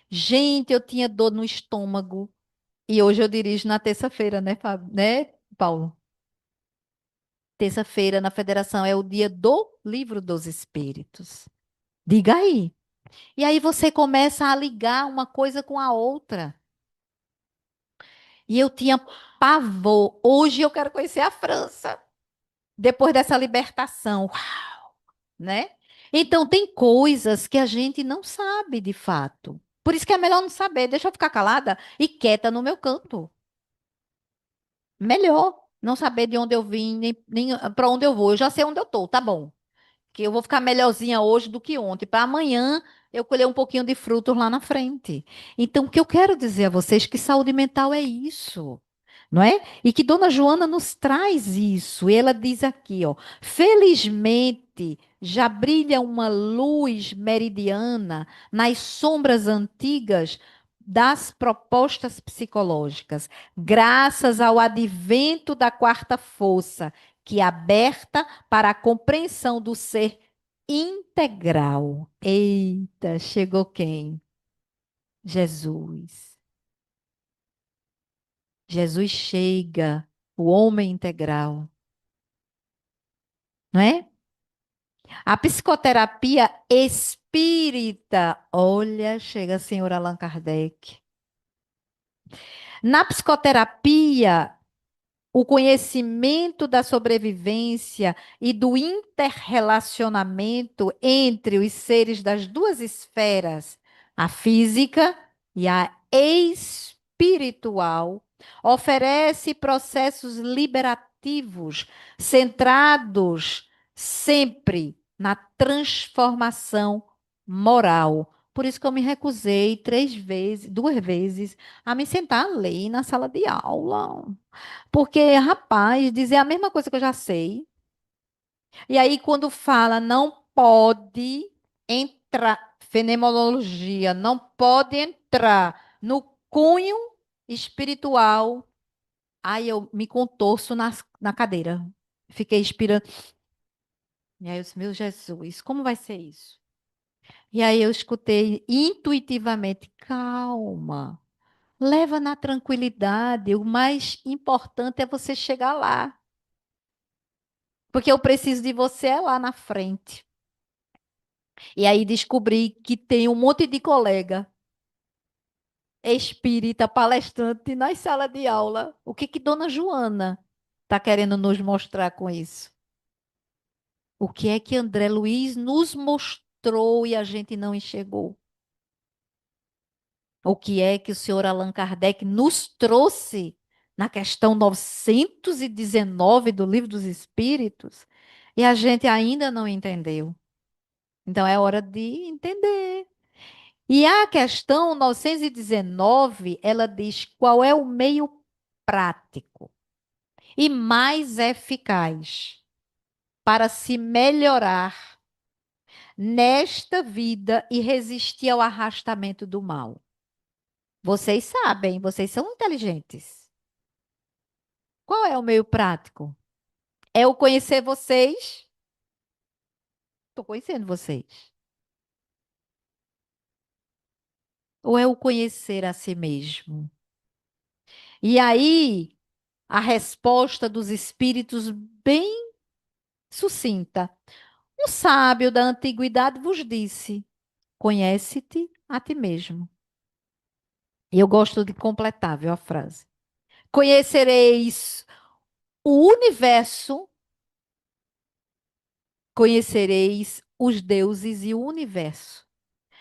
Gente, eu tinha dor no estômago. E hoje eu dirijo na terça-feira, né, Fábio? Né, Paulo? Terça-feira na federação é o dia do livro dos espíritos. Diga aí. E aí você começa a ligar uma coisa com a outra. E eu tinha pavor. Hoje eu quero conhecer a França. Depois dessa libertação, né? Então tem coisas que a gente não sabe de fato. Por isso que é melhor não saber. Deixa eu ficar calada e quieta no meu canto. Melhor não saber de onde eu vim, nem para onde eu vou. Eu já sei onde eu tô, tá bom. Que eu vou ficar melhorzinha hoje do que ontem, para amanhã eu colher um pouquinho de frutos lá na frente. Então, o que eu quero dizer a vocês é que saúde mental é isso, não é? E que Dona Joana nos traz isso. E ela diz aqui, ó, felizmente já brilha uma luz meridiana nas sombras antigas das propostas psicológicas, graças ao advento da quarta força, que aberta para a compreensão do ser integral. Eita, chegou quem? Jesus. Jesus chega, o homem integral, não é? A psicoterapia espírita, olha, chega a senhora Allan Kardec. Na psicoterapia, o conhecimento da sobrevivência e do interrelacionamento entre os seres das duas esferas, a física e a espiritual, oferece processos liberativos centrados sempre na transformação moral. Por isso que eu me recusei 3 vezes, 2 vezes, a me sentar ali na sala de aula. Porque, rapaz, dizer a mesma coisa que eu já sei. E aí, quando fala não pode entrar, fenomenologia, não pode entrar no cunho espiritual. Aí eu me contorço na cadeira. Fiquei inspirando. E aí eu disse, meu Jesus, como vai ser isso? E aí eu escutei intuitivamente, calma, leva na tranquilidade, o mais importante é você chegar lá. Porque eu preciso de você é lá na frente. E aí descobri que tem um monte de colega. espírita palestrante nas salas de aula. O que que Dona Joana está querendo nos mostrar com isso? O que é que André Luiz nos mostrou e a gente não enxergou? O que é que o senhor Allan Kardec nos trouxe na questão 919 do Livro dos Espíritos e a gente ainda não entendeu? Então é hora de entender. E a questão 919, ela diz qual é o meio prático e mais eficaz para se melhorar nesta vida e resistir ao arrastamento do mal. Vocês sabem, vocês são inteligentes. Qual é o meio prático? É o conhecer vocês? Estou conhecendo vocês. Ou é o conhecer a si mesmo? E aí, a resposta dos espíritos bem sucinta. Um sábio da antiguidade vos disse: conhece-te a ti mesmo. E eu gosto de completar, viu, a frase. Conhecereis o universo, conhecereis os deuses e o universo.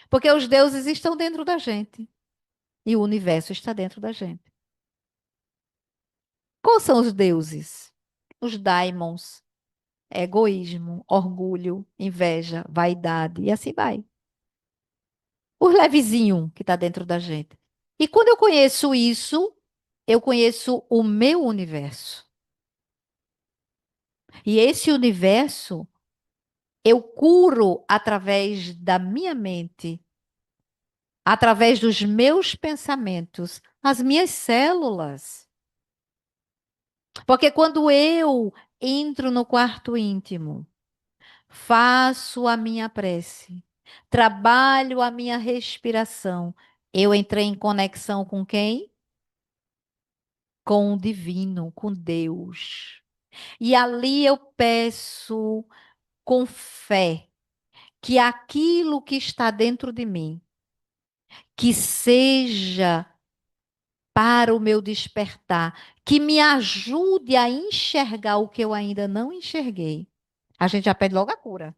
Porque os deuses estão dentro da gente e o universo está dentro da gente. Quais são os deuses? Os daimons, egoísmo, orgulho, inveja, vaidade e assim vai. O levezinho que está dentro da gente. E quando eu conheço isso, eu conheço o meu universo. E esse universo eu curo através da minha mente, através dos meus pensamentos, as minhas células. Porque quando eu entro no quarto íntimo, faço a minha prece, trabalho a minha respiração, eu entrei em conexão com quem? Com o divino, com Deus. E ali eu peço com fé que aquilo que está dentro de mim, que seja para o meu despertar, que me ajude a enxergar o que eu ainda não enxerguei. A gente já pede logo a cura.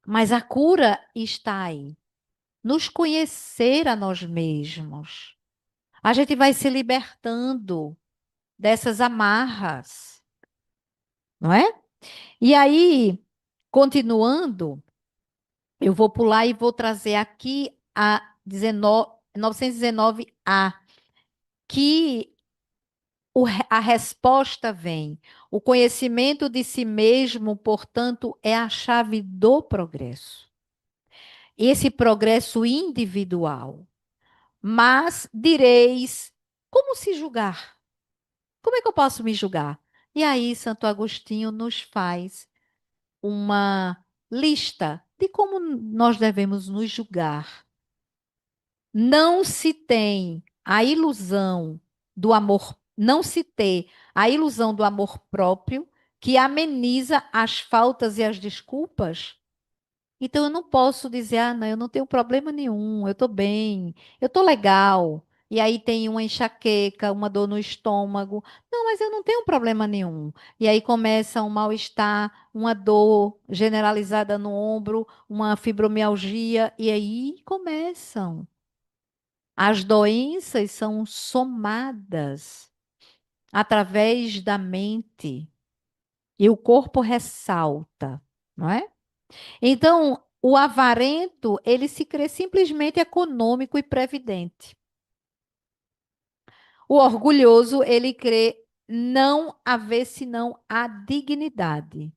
Mas a cura está aí. Nos conhecer a nós mesmos. A gente vai se libertando dessas amarras, não é? E aí, continuando, eu vou pular e vou trazer aqui a 919A, que a resposta vem. O conhecimento de si mesmo, portanto, é a chave do progresso. Esse progresso individual. Mas direis, como se julgar? Como é que eu posso me julgar? E aí, Santo Agostinho nos faz uma lista de como nós devemos nos julgar. Não se tem a ilusão do amor, não se ter a ilusão do amor próprio que ameniza as faltas e as desculpas. Então eu não posso dizer, ah, não, eu não tenho problema nenhum, eu estou bem, eu estou legal. E aí tem uma enxaqueca, uma dor no estômago. Não, mas eu não tenho problema nenhum. E aí começa um mal-estar, uma dor generalizada no ombro, uma fibromialgia, e aí começam. As doenças são somadas através da mente e o corpo ressalta, não é? Então, o avarento, ele se crê simplesmente econômico e previdente. O orgulhoso, ele crê não haver senão a dignidade.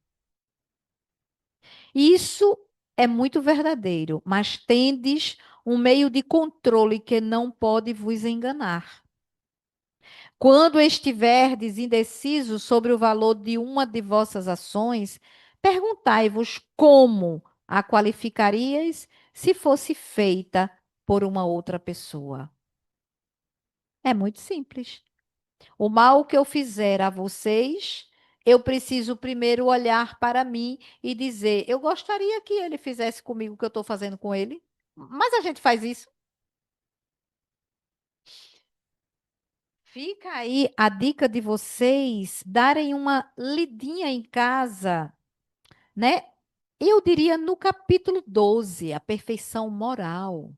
Isso é muito verdadeiro, mas tendes um meio de controle que não pode vos enganar. Quando estiverdes indecisos sobre o valor de uma de vossas ações, perguntai-vos como a qualificarias se fosse feita por uma outra pessoa. É muito simples. O mal que eu fizer a vocês, eu preciso primeiro olhar para mim e dizer: eu gostaria que ele fizesse comigo o que eu estou fazendo com ele. Mas a gente faz isso. Fica aí a dica de vocês darem uma lidinha em casa, né? Eu diria no capítulo 12, a perfeição moral.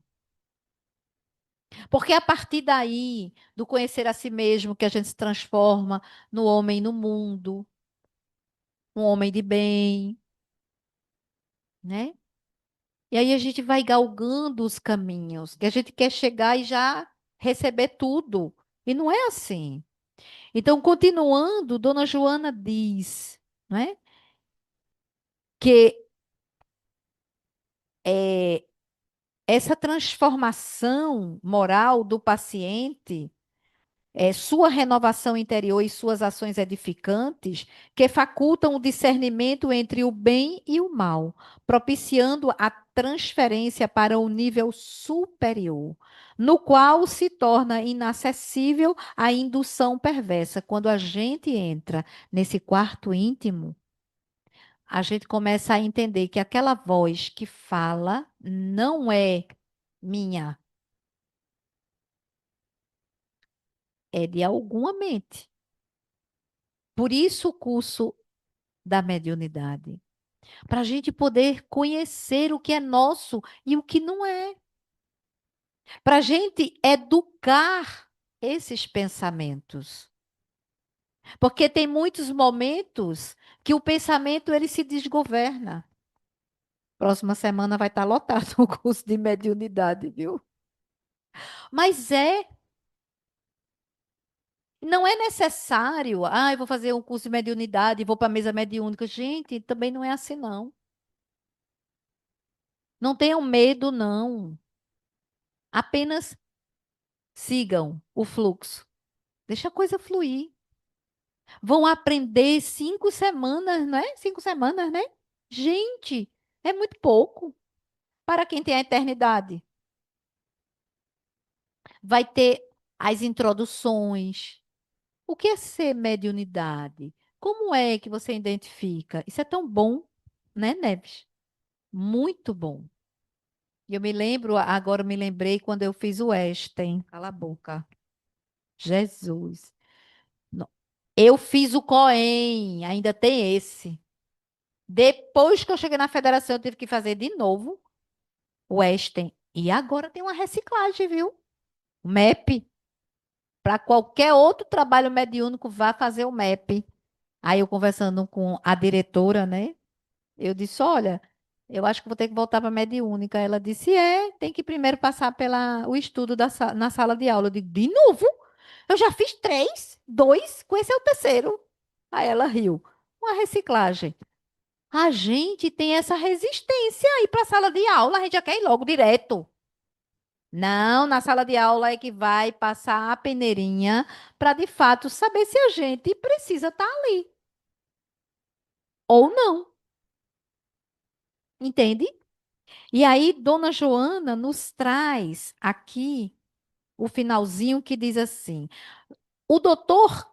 Porque a partir daí, do conhecer a si mesmo, que a gente se transforma no homem no mundo, um homem de bem, né? E aí a gente vai galgando os caminhos, que a gente quer chegar e já receber tudo. E não é assim. Então, continuando, Dona Joana diz, né, que é, essa transformação moral do paciente sua renovação interior e suas ações edificantes, que facultam o discernimento entre o bem e o mal, propiciando a transferência para o nível superior, no qual se torna inacessível a indução perversa. Quando a gente entra nesse quarto íntimo, a gente começa a entender que aquela voz que fala não é minha, é de alguma mente. Por isso o curso da mediunidade, para a gente poder conhecer o que é nosso e o que não é, para a gente educar esses pensamentos, porque tem muitos momentos que o pensamento ele se desgoverna. Próxima semana vai estar lotado o curso de mediunidade, viu? Mas não é necessário, eu vou fazer um curso de mediunidade, vou para a mesa mediúnica. Gente, também não é assim, não. Não tenham medo, não. Apenas sigam o fluxo. Deixa a coisa fluir. Vão aprender 5 semanas, não é? 5 semanas, né? Gente, é muito pouco para quem tem a eternidade. Vai ter as introduções. O que é ser mediunidade? Como é que você identifica? Isso é tão bom, né, Neves? Muito bom. E eu me lembro, agora eu me lembrei quando eu fiz o Einstein. Cala a boca. Jesus. Não. Eu fiz o COEM, ainda tem esse. Depois que eu cheguei na federação, eu tive que fazer de novo o Einstein. E agora tem uma reciclagem, viu? O MEP. Para qualquer outro trabalho mediúnico, vá fazer o MEP. Aí eu conversando com a diretora, né? Eu disse: olha, eu acho que vou ter que voltar para a mediúnica. Ela disse: tem que primeiro passar pela o estudo na sala de aula. Eu digo: de novo? Eu já fiz 3, 2, com esse é o terceiro. Aí ela riu. Uma reciclagem. A gente tem essa resistência aí para a sala de aula, a gente já quer ir logo direto. Não, na sala de aula é que vai passar a peneirinha para de fato saber se a gente precisa estar ali ou não, entende? E aí, Dona Joana nos traz aqui o finalzinho que diz assim: o doutor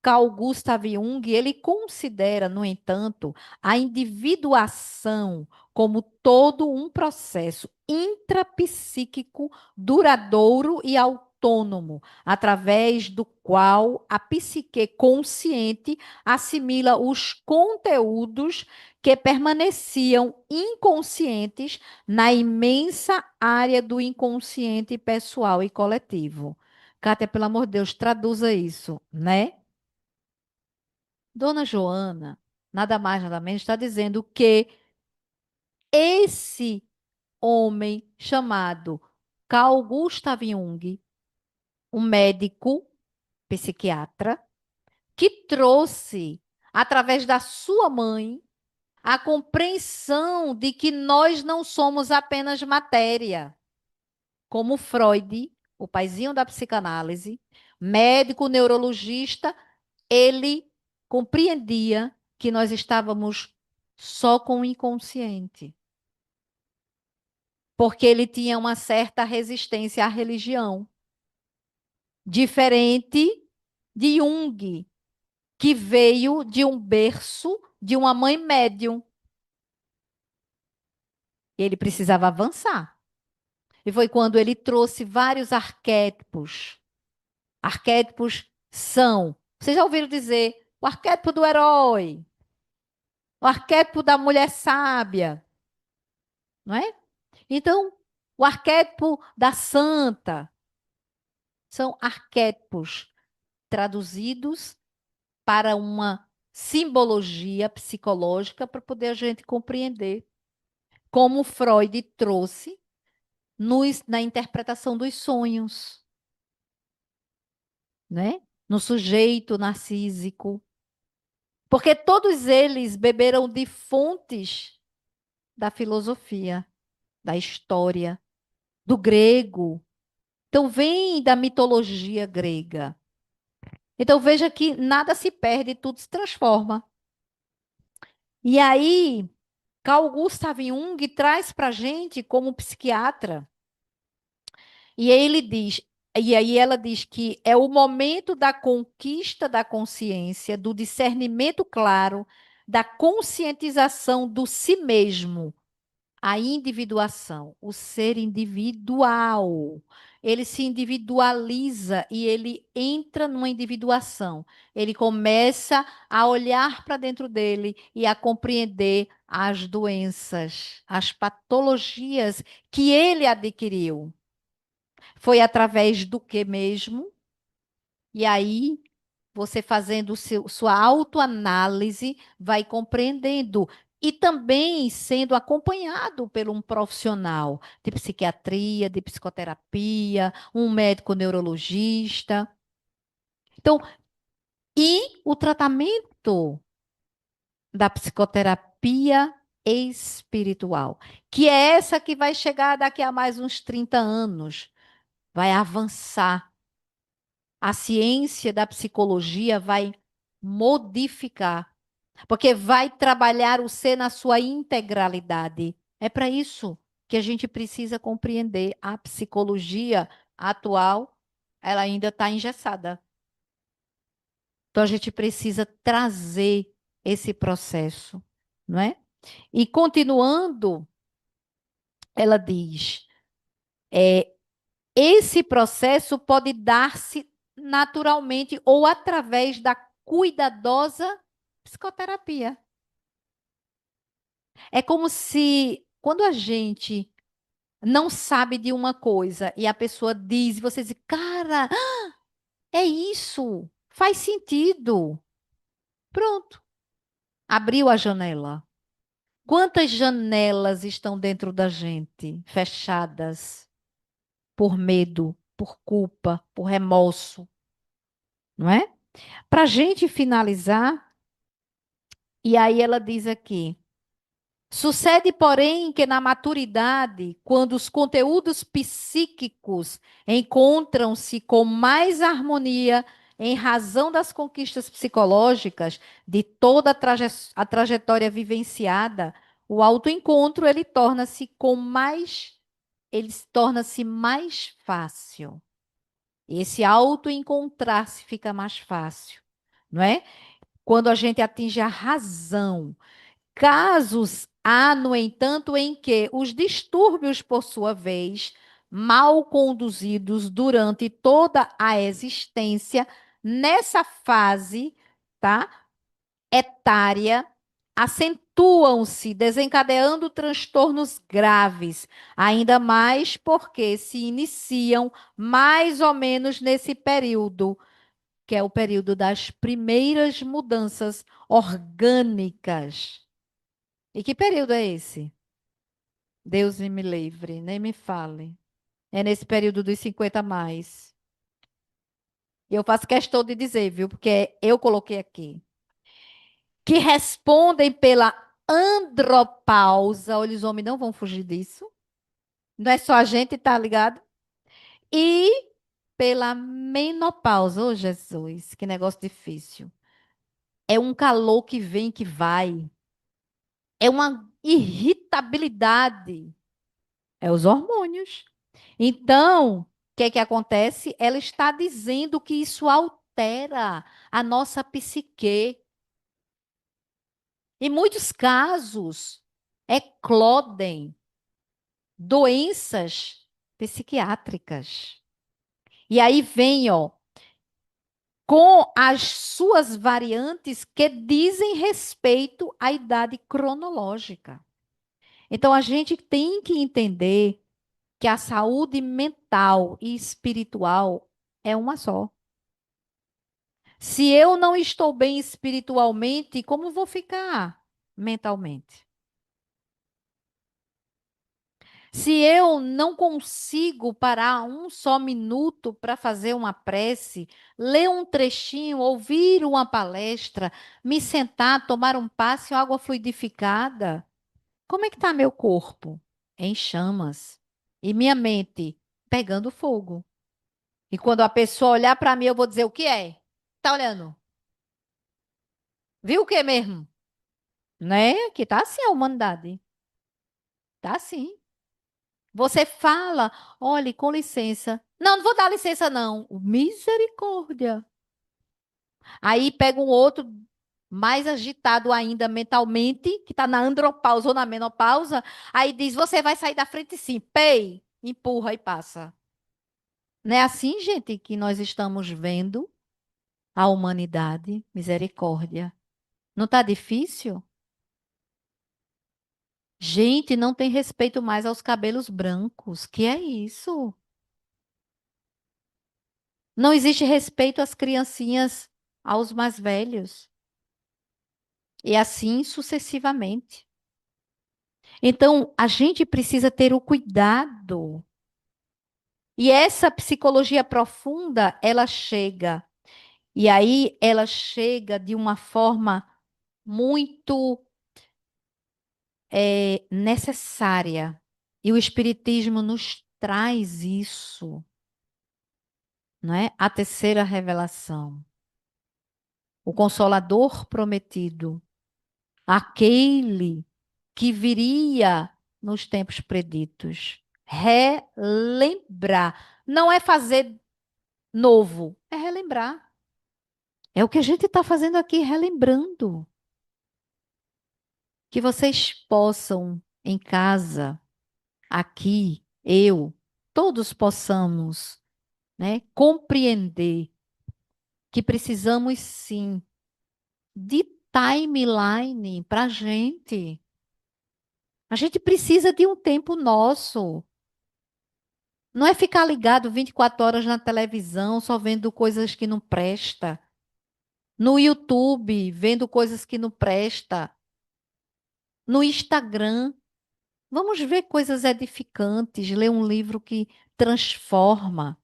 Carl Gustav Jung, ele considera, no entanto, a individuação como todo um processo intrapsíquico duradouro e autônomo, através do qual a psique consciente assimila os conteúdos que permaneciam inconscientes na imensa área do inconsciente pessoal e coletivo. Kátia, pelo amor de Deus, traduza isso, né? Dona Joana, nada mais, nada menos, está dizendo que esse homem chamado Carl Gustav Jung, um médico psiquiatra, que trouxe, através da sua mãe, a compreensão de que nós não somos apenas matéria, como Freud, o paizinho da psicanálise, médico neurologista, ele compreendia que nós estávamos só com o inconsciente, porque ele tinha uma certa resistência à religião, diferente de Jung, que veio de um berço de uma mãe médium. Ele precisava avançar. E foi quando ele trouxe vários arquétipos Arquétipos são, vocês já ouviram dizer, o arquétipo do herói, o arquétipo da mulher sábia, não é? Então, o arquétipo da santa são arquétipos traduzidos para uma simbologia psicológica para poder a gente compreender como Freud trouxe na interpretação dos sonhos, né? No sujeito narcísico. Porque todos eles beberam de fontes da filosofia, da história, do grego. Então, vem da mitologia grega. Então, veja que nada se perde, tudo se transforma. E aí, Carl Gustav Jung traz para a gente, como psiquiatra, e ele diz, e aí ela diz que é o momento da conquista da consciência, do discernimento claro, da conscientização do si mesmo, a individuação, o ser individual. Ele se individualiza e ele entra numa individuação. Ele começa a olhar para dentro dele e a compreender as doenças, as patologias que ele adquiriu. Foi através do que mesmo? E aí, você fazendo sua autoanálise, vai compreendendo. E também sendo acompanhado por um profissional de psiquiatria, de psicoterapia, um médico neurologista. Então, e o tratamento da psicoterapia espiritual, que é essa que vai chegar daqui a mais uns 30 anos, vai avançar. A ciência da psicologia vai modificar, porque vai trabalhar o ser na sua integralidade. É para isso que a gente precisa compreender a psicologia atual, ela ainda está engessada. Então a gente precisa trazer esse processo, não é? E continuando, ela diz: esse processo pode dar-se naturalmente ou através da cuidadosa psicoterapia. É como se, quando a gente não sabe de uma coisa e a pessoa diz, e você diz, cara, é isso, faz sentido. Pronto, abriu a janela. Quantas janelas estão dentro da gente, fechadas, por medo, por culpa, por remorso, não é? Para a gente finalizar, e aí ela diz aqui: sucede, porém, que na maturidade, quando os conteúdos psíquicos encontram-se com mais harmonia em razão das conquistas psicológicas de toda a trajetória vivenciada, o autoencontro ele torna-se mais fácil. Esse autoencontrar-se fica mais fácil, não é? Quando a gente atinge a razão. Casos há, no entanto, em que os distúrbios, por sua vez, mal conduzidos durante toda a existência, nessa fase, tá, etária, acentuam-se, desencadeando transtornos graves, ainda mais porque se iniciam mais ou menos nesse período, que é o período das primeiras mudanças orgânicas. E que período é esse? Deus me livre, nem me fale. É nesse período dos 50 a mais. E eu faço questão de dizer, viu? Porque eu coloquei aqui. Que respondem pela andropausa. Olha, os homens não vão fugir disso. Não é só a gente, tá ligado? E pela menopausa. Oh, Jesus, que negócio difícil. É um calor que vem, que vai. É uma irritabilidade. É os hormônios. Então, o que é que acontece? Ela está dizendo que isso altera a nossa psique. Em muitos casos, eclodem doenças psiquiátricas. E aí vem, ó, com as suas variantes que dizem respeito à idade cronológica. Então, a gente tem que entender que a saúde mental e espiritual é uma só. Se eu não estou bem espiritualmente, como vou ficar mentalmente? Se eu não consigo parar um só minuto para fazer uma prece, ler um trechinho, ouvir uma palestra, me sentar, tomar um passe, água fluidificada, como é que está meu corpo? Em chamas. E minha mente pegando fogo. E quando a pessoa olhar para mim, eu vou dizer o que é? Tá olhando? Viu o que mesmo? Né? Que tá assim a humanidade. Tá assim. Você fala, olhe, com licença. Não, não vou dar licença, não. Misericórdia. Aí pega um outro mais agitado ainda mentalmente, que está na andropausa ou na menopausa, aí diz, você vai sair da frente sim. Pei, empurra e passa. Não é assim, gente, que nós estamos vendo a humanidade? Misericórdia. Não está difícil? Gente, não tem respeito mais aos cabelos brancos. Que é isso? Não existe respeito às criancinhas, aos mais velhos. E assim sucessivamente. Então, a gente precisa ter o cuidado. E essa psicologia profunda, ela chega. E aí, ela chega de uma forma muito necessária. E o Espiritismo nos traz isso, não é? A terceira revelação. O Consolador prometido. Aquele que viria nos tempos preditos. Relembrar. Não é fazer novo, é relembrar. É o que a gente está fazendo aqui, relembrando. Que vocês possam, em casa, aqui, eu, todos possamos, né, compreender que precisamos sim de timeline para a gente. A gente precisa de um tempo nosso. Não é ficar ligado 24 horas na televisão, só vendo coisas que não presta. No YouTube, vendo coisas que não presta. No Instagram, vamos ver coisas edificantes, ler um livro que transforma.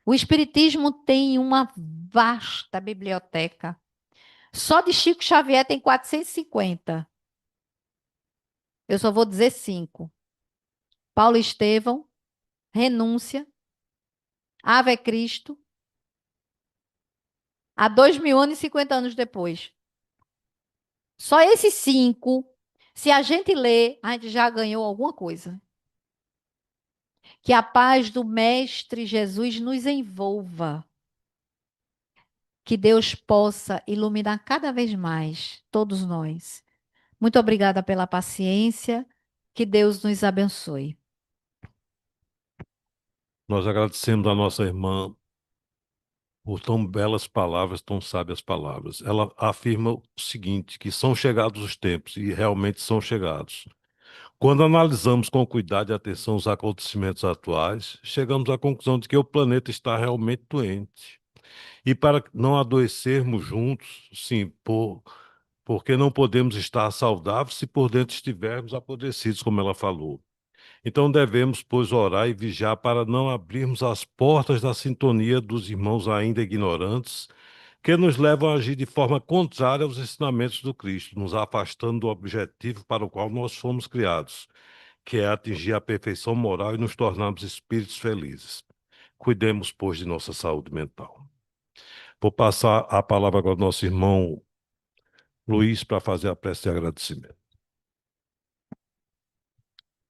O Espiritismo tem uma vasta biblioteca. Só de Chico Xavier tem 450. Eu só vou dizer cinco. Paulo Estevão, Renúncia, Ave Cristo, há 2000 anos e 50 anos depois. Só esses cinco, se a gente ler, a gente já ganhou alguma coisa. Que a paz do Mestre Jesus nos envolva. Que Deus possa iluminar cada vez mais todos nós. Muito obrigada pela paciência. Que Deus nos abençoe. Nós agradecemos a nossa irmã por tão belas palavras, tão sábias palavras. Ela afirma o seguinte, que são chegados os tempos, e realmente são chegados. Quando analisamos com cuidado e atenção os acontecimentos atuais, chegamos à conclusão de que o planeta está realmente doente. E para não adoecermos juntos, sim, porque não podemos estar saudáveis se por dentro estivermos apodrecidos, como ela falou. Então devemos, pois, orar e vigiar para não abrirmos as portas da sintonia dos irmãos ainda ignorantes, que nos levam a agir de forma contrária aos ensinamentos do Cristo, nos afastando do objetivo para o qual nós fomos criados, que é atingir a perfeição moral e nos tornarmos espíritos felizes. Cuidemos, pois, de nossa saúde mental. Vou passar a palavra agora ao nosso irmão Luiz para fazer a prece de agradecimento.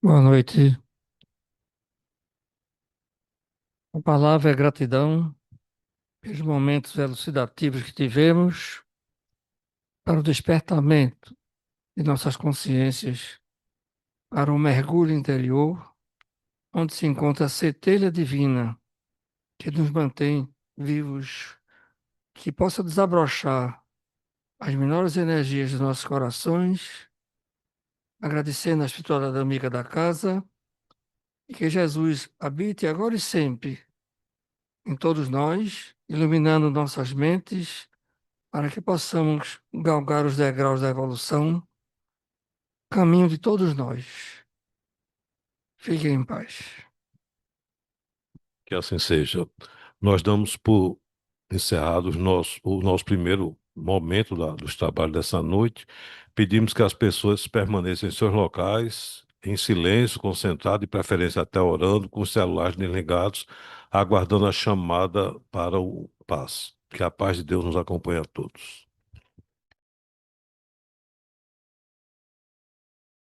Boa noite. A palavra é gratidão pelos momentos elucidativos que tivemos para o despertamento de nossas consciências, para um mergulho interior, onde se encontra a centelha divina que nos mantém vivos que possa desabrochar as menores energias dos nossos corações, agradecendo a espiritualidade amiga da casa, e que Jesus habite agora e sempre em todos nós, iluminando nossas mentes, para que possamos galgar os degraus da evolução, caminho de todos nós. Fiquem em paz. Que assim seja. Nós damos por encerrados o nosso primeiro momento dos trabalhos dessa noite. Pedimos que as pessoas permaneçam em seus locais, em silêncio, concentrado, de preferência até orando, com os celulares desligados, aguardando a chamada para o passe. Que a paz de Deus nos acompanhe a todos.